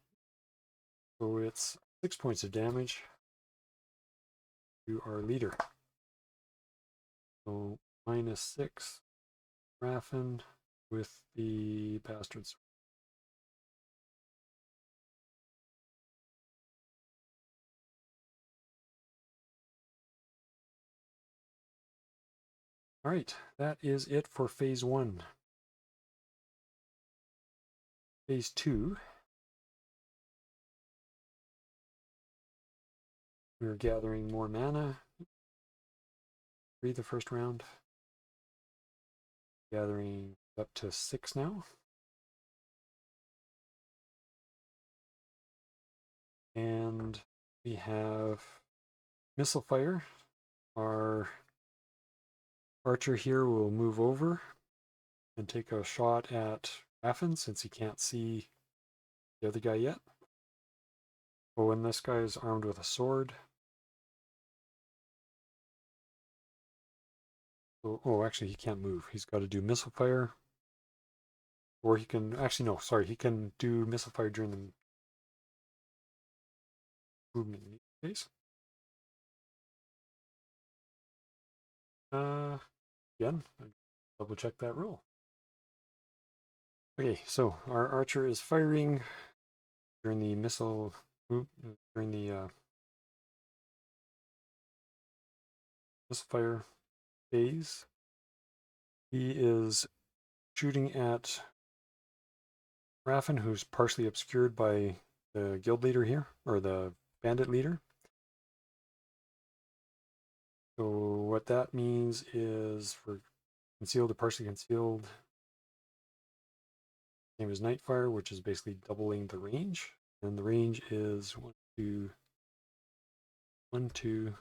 So it's 6 points of damage to our leader. So -6 Raffin with the bastards. All right, that is it for phase 1. Phase 2, we're gathering more mana. Read the first round. Gathering up to 6 now. And we have missile fire. Our archer here will move over and take a shot at Raffin since he can't see the other guy yet. Oh, and this guy is armed with a sword. Oh, actually, he can't move. He's got to do missile fire. Or he can, actually, no, sorry, he can do missile fire during the movement phase. Again, double check that rule. Okay, so our archer is firing during the missile, during the missile fire phase. He is shooting at Raffin, who's partially obscured by the guild leader here, or the bandit leader. So what that means is for concealed or partially concealed, same as Nightfire, which is basically doubling the range. And the range is 1, 2,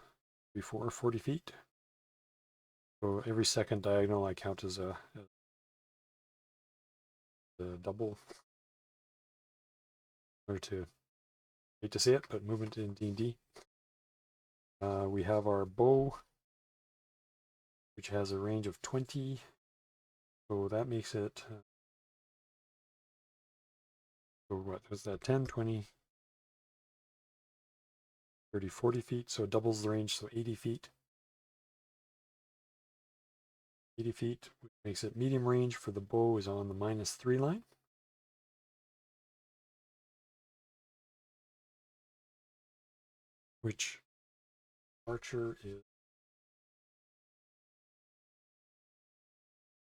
3, 4, 40 feet. So every second diagonal I count as a double. Or to, hate to say it, but movement in D&D. We have our bow, which has a range of 20. So that makes it, so what was that, 10, 20, 30, 40 feet. So it doubles the range, so 80 feet. 80 feet, which makes it medium range for the bow is on the -3 line. Which archer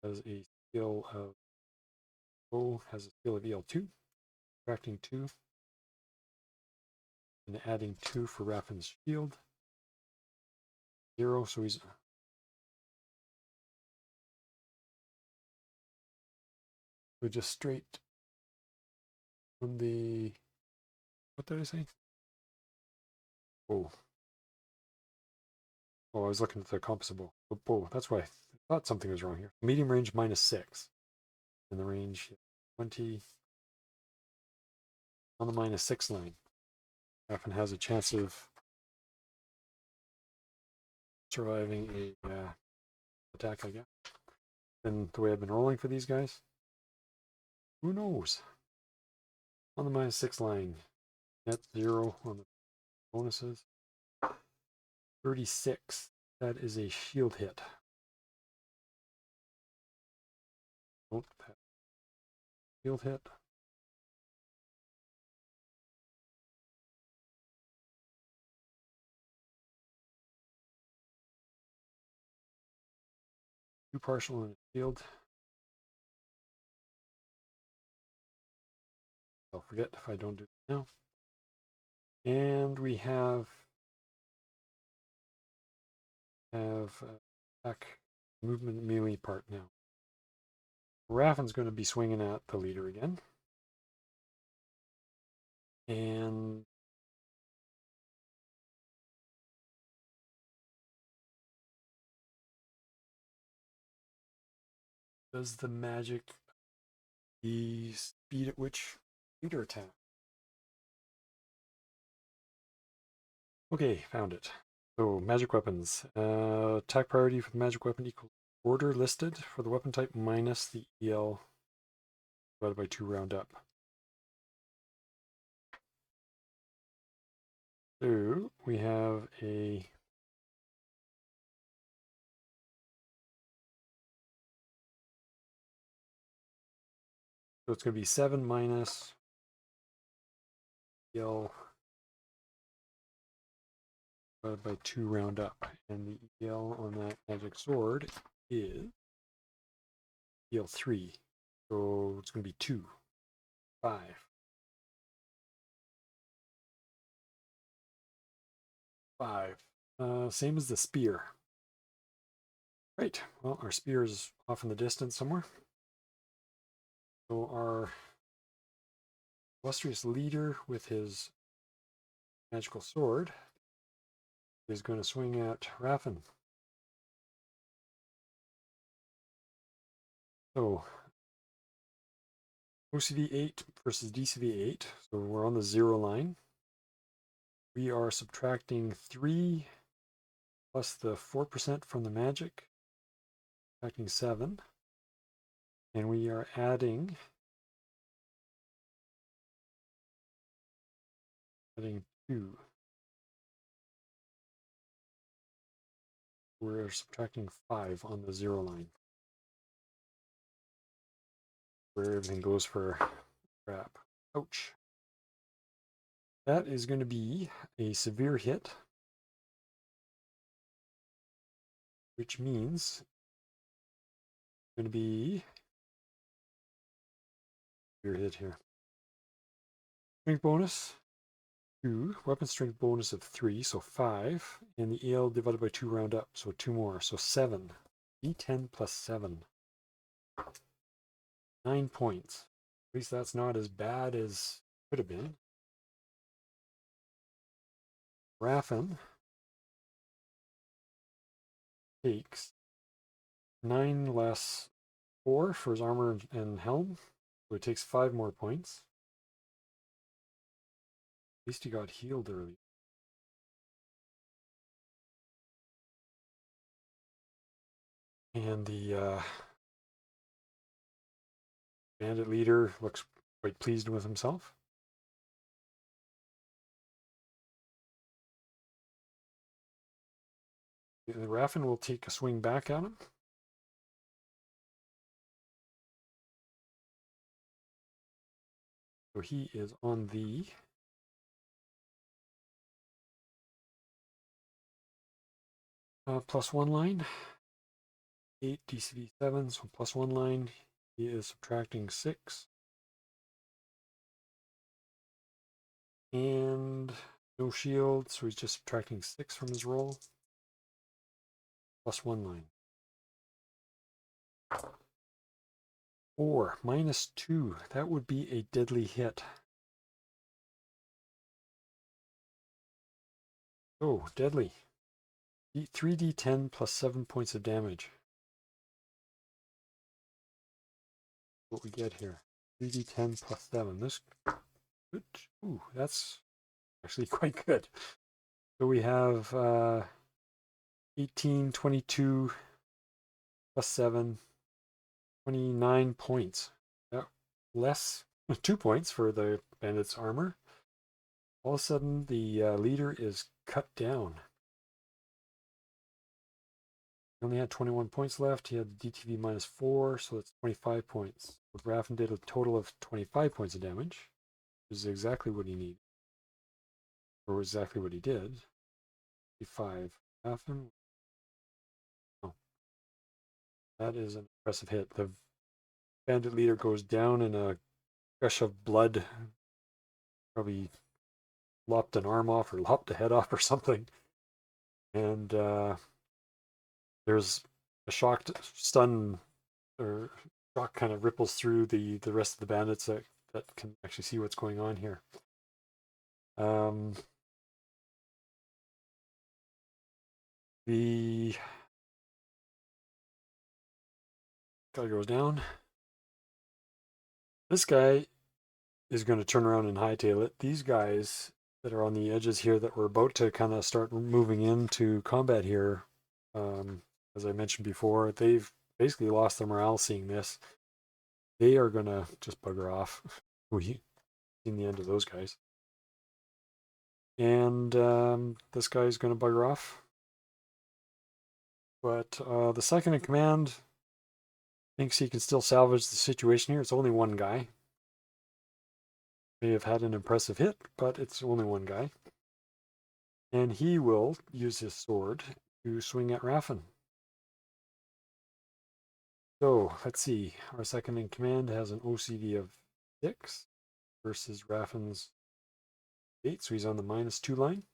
has a skill of, bow has a skill of EL2, subtracting 2, and adding 2 for Raffin's shield. 0, so he's just straight on the, what did I say? Oh, I was looking at the composite bow. Oh, that's why I thought something was wrong here. Medium range -6, and the range 20 on the -6 line. Raffin has a chance of surviving a attack, I guess. And the way I've been rolling for these guys, who knows? On the -6 line, net 0 on the bonuses. 36. That is a shield hit. Nope. Shield hit. Two partial and a shield. I'll forget if I don't do it now. And we have attack movement melee part now. Raffin's going to be swinging at the leader again. And does the magic the speed at which leader attack? Okay, found it. So magic weapons. Attack priority for the magic weapon equals order listed for the weapon type minus the EL divided by 2 round up. So we have a so it's going to be 7 minus EL divided by 2 round up. And the EL on that magic sword is EL 3. So it's going to be 2, 5. Same as the spear. Right. Well, our spear is off in the distance somewhere. So our illustrious leader with his magical sword is going to swing at Raffin. So OCV 8 versus DCV 8. So we're on the 0 line. We are subtracting 3 plus the 4% from the magic, subtracting 7. And we are adding 2. We're subtracting 5 on the 0 line, where everything goes for crap. Ouch. That is going to be a severe hit, which means it's going to be severe hit here. Strength bonus 2, weapon strength bonus of 3, so 5, and the EL divided by 2 round up, so 2 more, so 7. D10 plus 7. 9 points. At least that's not as bad as it could have been. Raffin takes 9 less 4 for his armor and helm, so it takes 5 more points. At least he got healed early. And the bandit leader looks quite pleased with himself. The Raffin will take a swing back at him. So he is on the +1 line. 8 DCV 7, so +1 line. He is subtracting 6. And no shield, so he's just subtracting 6 from his roll. +1 line. 4 -2. That would be a deadly hit. Oh, deadly. 3d10 plus 7 points of damage. What we get here. 3d10 plus 7. This good. Ooh, that's actually quite good. So we have 18, 22 plus 7, 29 points. Less 2 points for the bandit's armor. All of a sudden, the leader is cut down. He only had 21 points left. He had DTV -4, so that's 25 points. Raffin did a total of 25 points of damage, which is exactly what he needed, or exactly what he did. 5. Raffin. Oh, that is an impressive hit. The bandit leader goes down in a gush of blood, probably lopped an arm off or lopped a head off or something. And there's a shocked stun or shock kind of ripples through the rest of the bandits that can actually see what's going on here. The guy goes down. This guy is going to turn around and hightail it. These guys that are on the edges here that we're about to kind of start moving into combat here, as I mentioned before, they've basically lost their morale seeing this. They are going to just bugger off. We've seen the end of those guys. And this guy's going to bugger off. But the second in command thinks he can still salvage the situation here. It's only one guy. May have had an impressive hit, but it's only one guy. And he will use his sword to swing at Raffin. So let's see. Our second in command has an OCD of 6 versus Raffin's 8, so he's on the -2 line.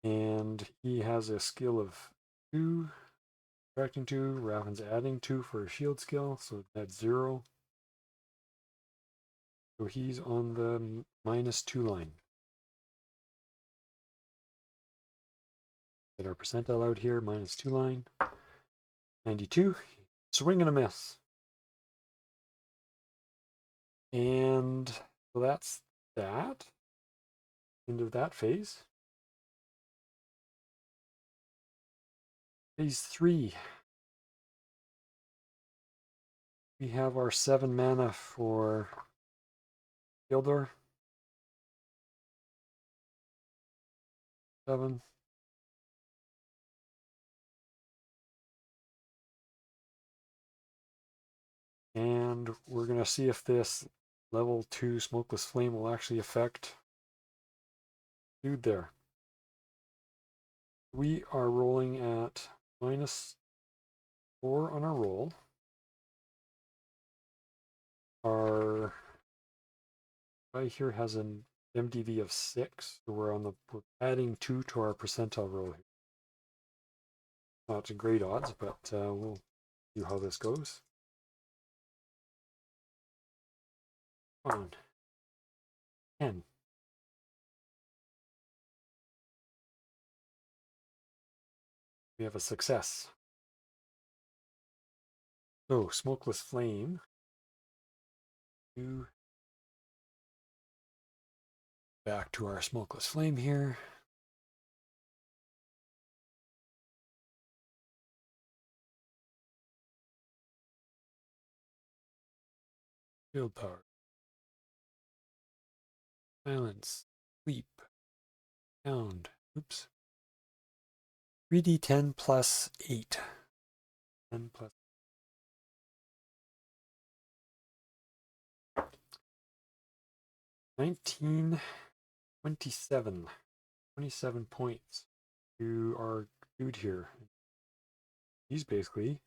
And he has a skill of 2, subtracting 2. Raffin's adding 2 for a shield skill, so that's 0. So he's on the -2 line. Get our percentile out here, -2 line. 92. Swing and a miss. And so that's that. End of that phase. Phase 3. We have our 7 mana for Gildor. 7. And we're going to see if this level 2 Smokeless Flame will actually affect dude there. We are rolling at -4 on our roll. Our guy here has an MDV of 6, so we're adding 2 to our percentile roll here. Not great odds, but we'll see how this goes. On 10. We have a success. So Smokeless Flame. Back to our Smokeless Flame here. Field power. Silence. Sleep. Sound. Oops. 3d10 plus 8. 10 plus 19, 27. 27 points to our dude here. He's basically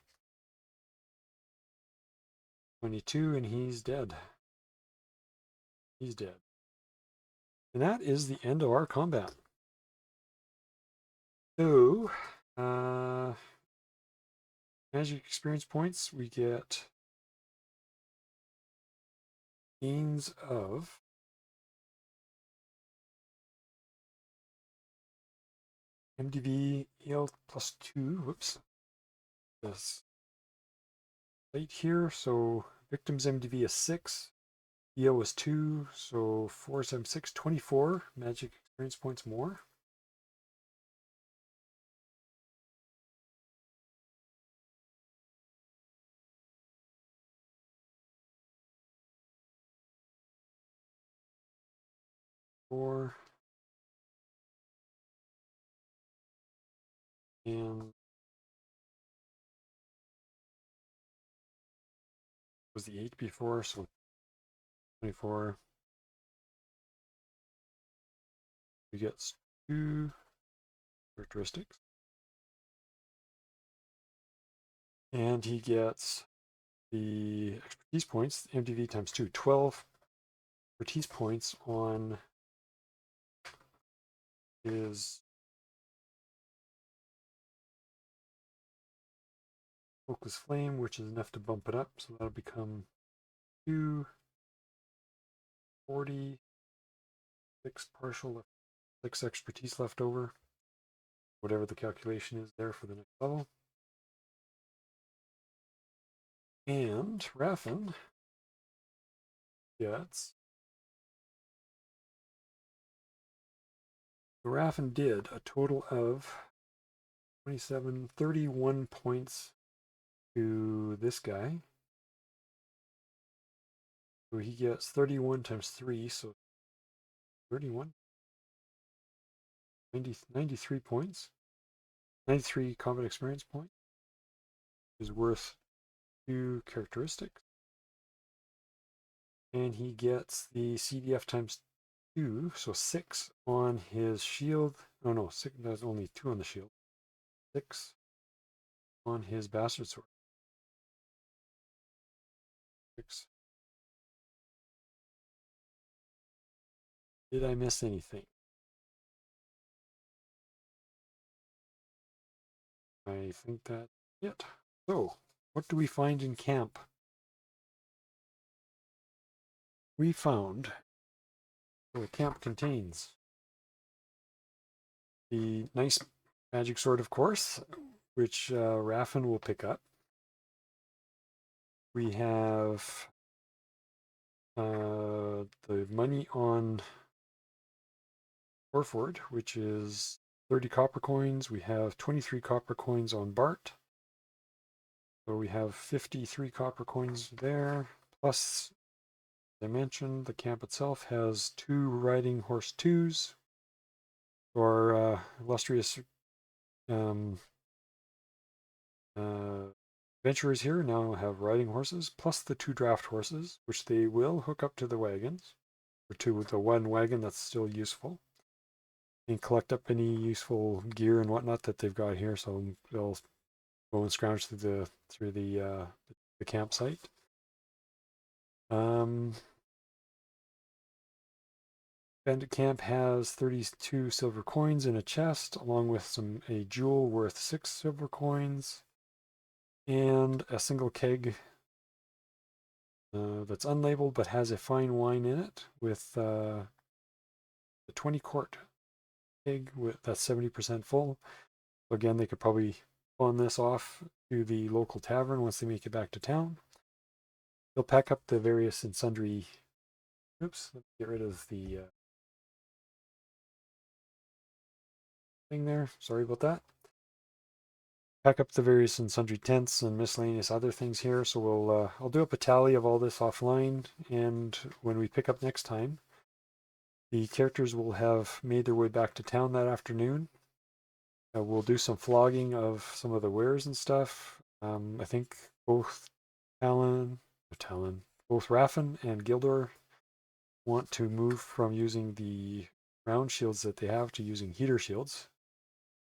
22 and he's dead. He's dead. And that is the end of our combat. So, magic experience points, we get gains of MDV EL plus 2. Whoops. This right here. So victim's MDV is 6. EO is 2. So 4, 7, 6, 24 magic experience points more. And was the 8 before, so 24. He gets 2 characteristics. And he gets the expertise points, MDV times 2, 12. expertise points on his Focus Flame, which is enough to bump it up, so that'll become 246 partial, 6 expertise left over, whatever the calculation is there for the next level. And Raffin gets. So Raffin did a total of 31 points to this guy. So he gets 31 times 3, so 31. 93 points. 93 combat experience points is worth 2 characteristics. And he gets the CDF times 2, so 6 on his shield. Oh no, 6, there's only 2 on the shield. 6 on his bastard sword. 6. Did I miss anything? I think that's it. So, what do we find in camp? We found the camp contains the nice magic sword, of course, which Raffin will pick up. We have the money on Orford, which is 30 copper coins. We have 23 copper coins on Bart. So we have 53 copper coins there. Plus, as I mentioned, the camp itself has 2 riding horse 2s. Our illustrious adventurers here now have riding horses, plus the 2 draft horses, which they will hook up to the wagons, or to the 1 wagon that's still useful, and collect up any useful gear and whatnot that they've got here. So they'll go and scrounge through the campsite. Bandit Camp has 32 silver coins in a chest, along with a jewel worth 6 silver coins, and a single keg that's unlabeled but has a fine wine in it, with the 20 quart keg that's 70% full. So again, they could probably pawn this off to the local tavern once they make it back to town. They'll pack up the various and sundry. Oops, let's get rid of the thing there. Sorry about that. Pack up the various and sundry tents and miscellaneous other things here. So I'll do up a tally of all this offline, and when we pick up next time, the characters will have made their way back to town that afternoon. We'll do some flogging of some of the wares and stuff. I think both both Raffin and Gildor want to move from using the round shields that they have to using heater shields.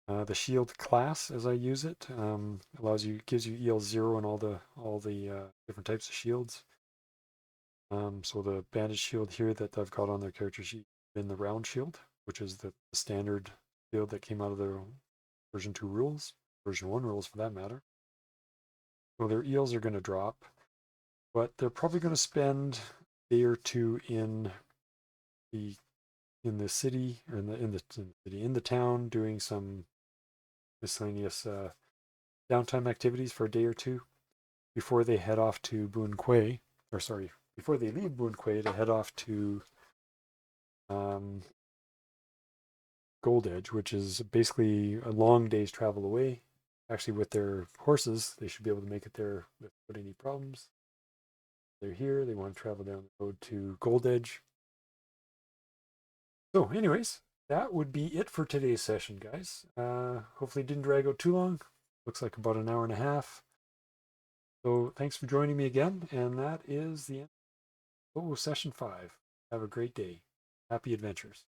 The shield class, as I use it, gives you EL 0 on all the different types of shields. So the bandit shield here that I've got on their character sheet in the round shield, which is the standard shield that came out of their version 2 rules, version 1 rules for that matter. So their ELs are going to drop, but they're probably going to spend a day or 2 in the city, or in the town, doing some miscellaneous downtime activities for a day or 2 before they head off to before they leave Boon Quay to head off to Gold Edge, which is basically a long day's travel away. Actually, with their horses, they should be able to make it there without any problems. They're here. They want to travel down the road to Gold Edge. So, anyways, that would be it for today's session, guys. Hopefully it didn't drag out too long. Looks like about an hour and a half. So thanks for joining me again, and that is the end of session 5. Have a great day. Happy adventures.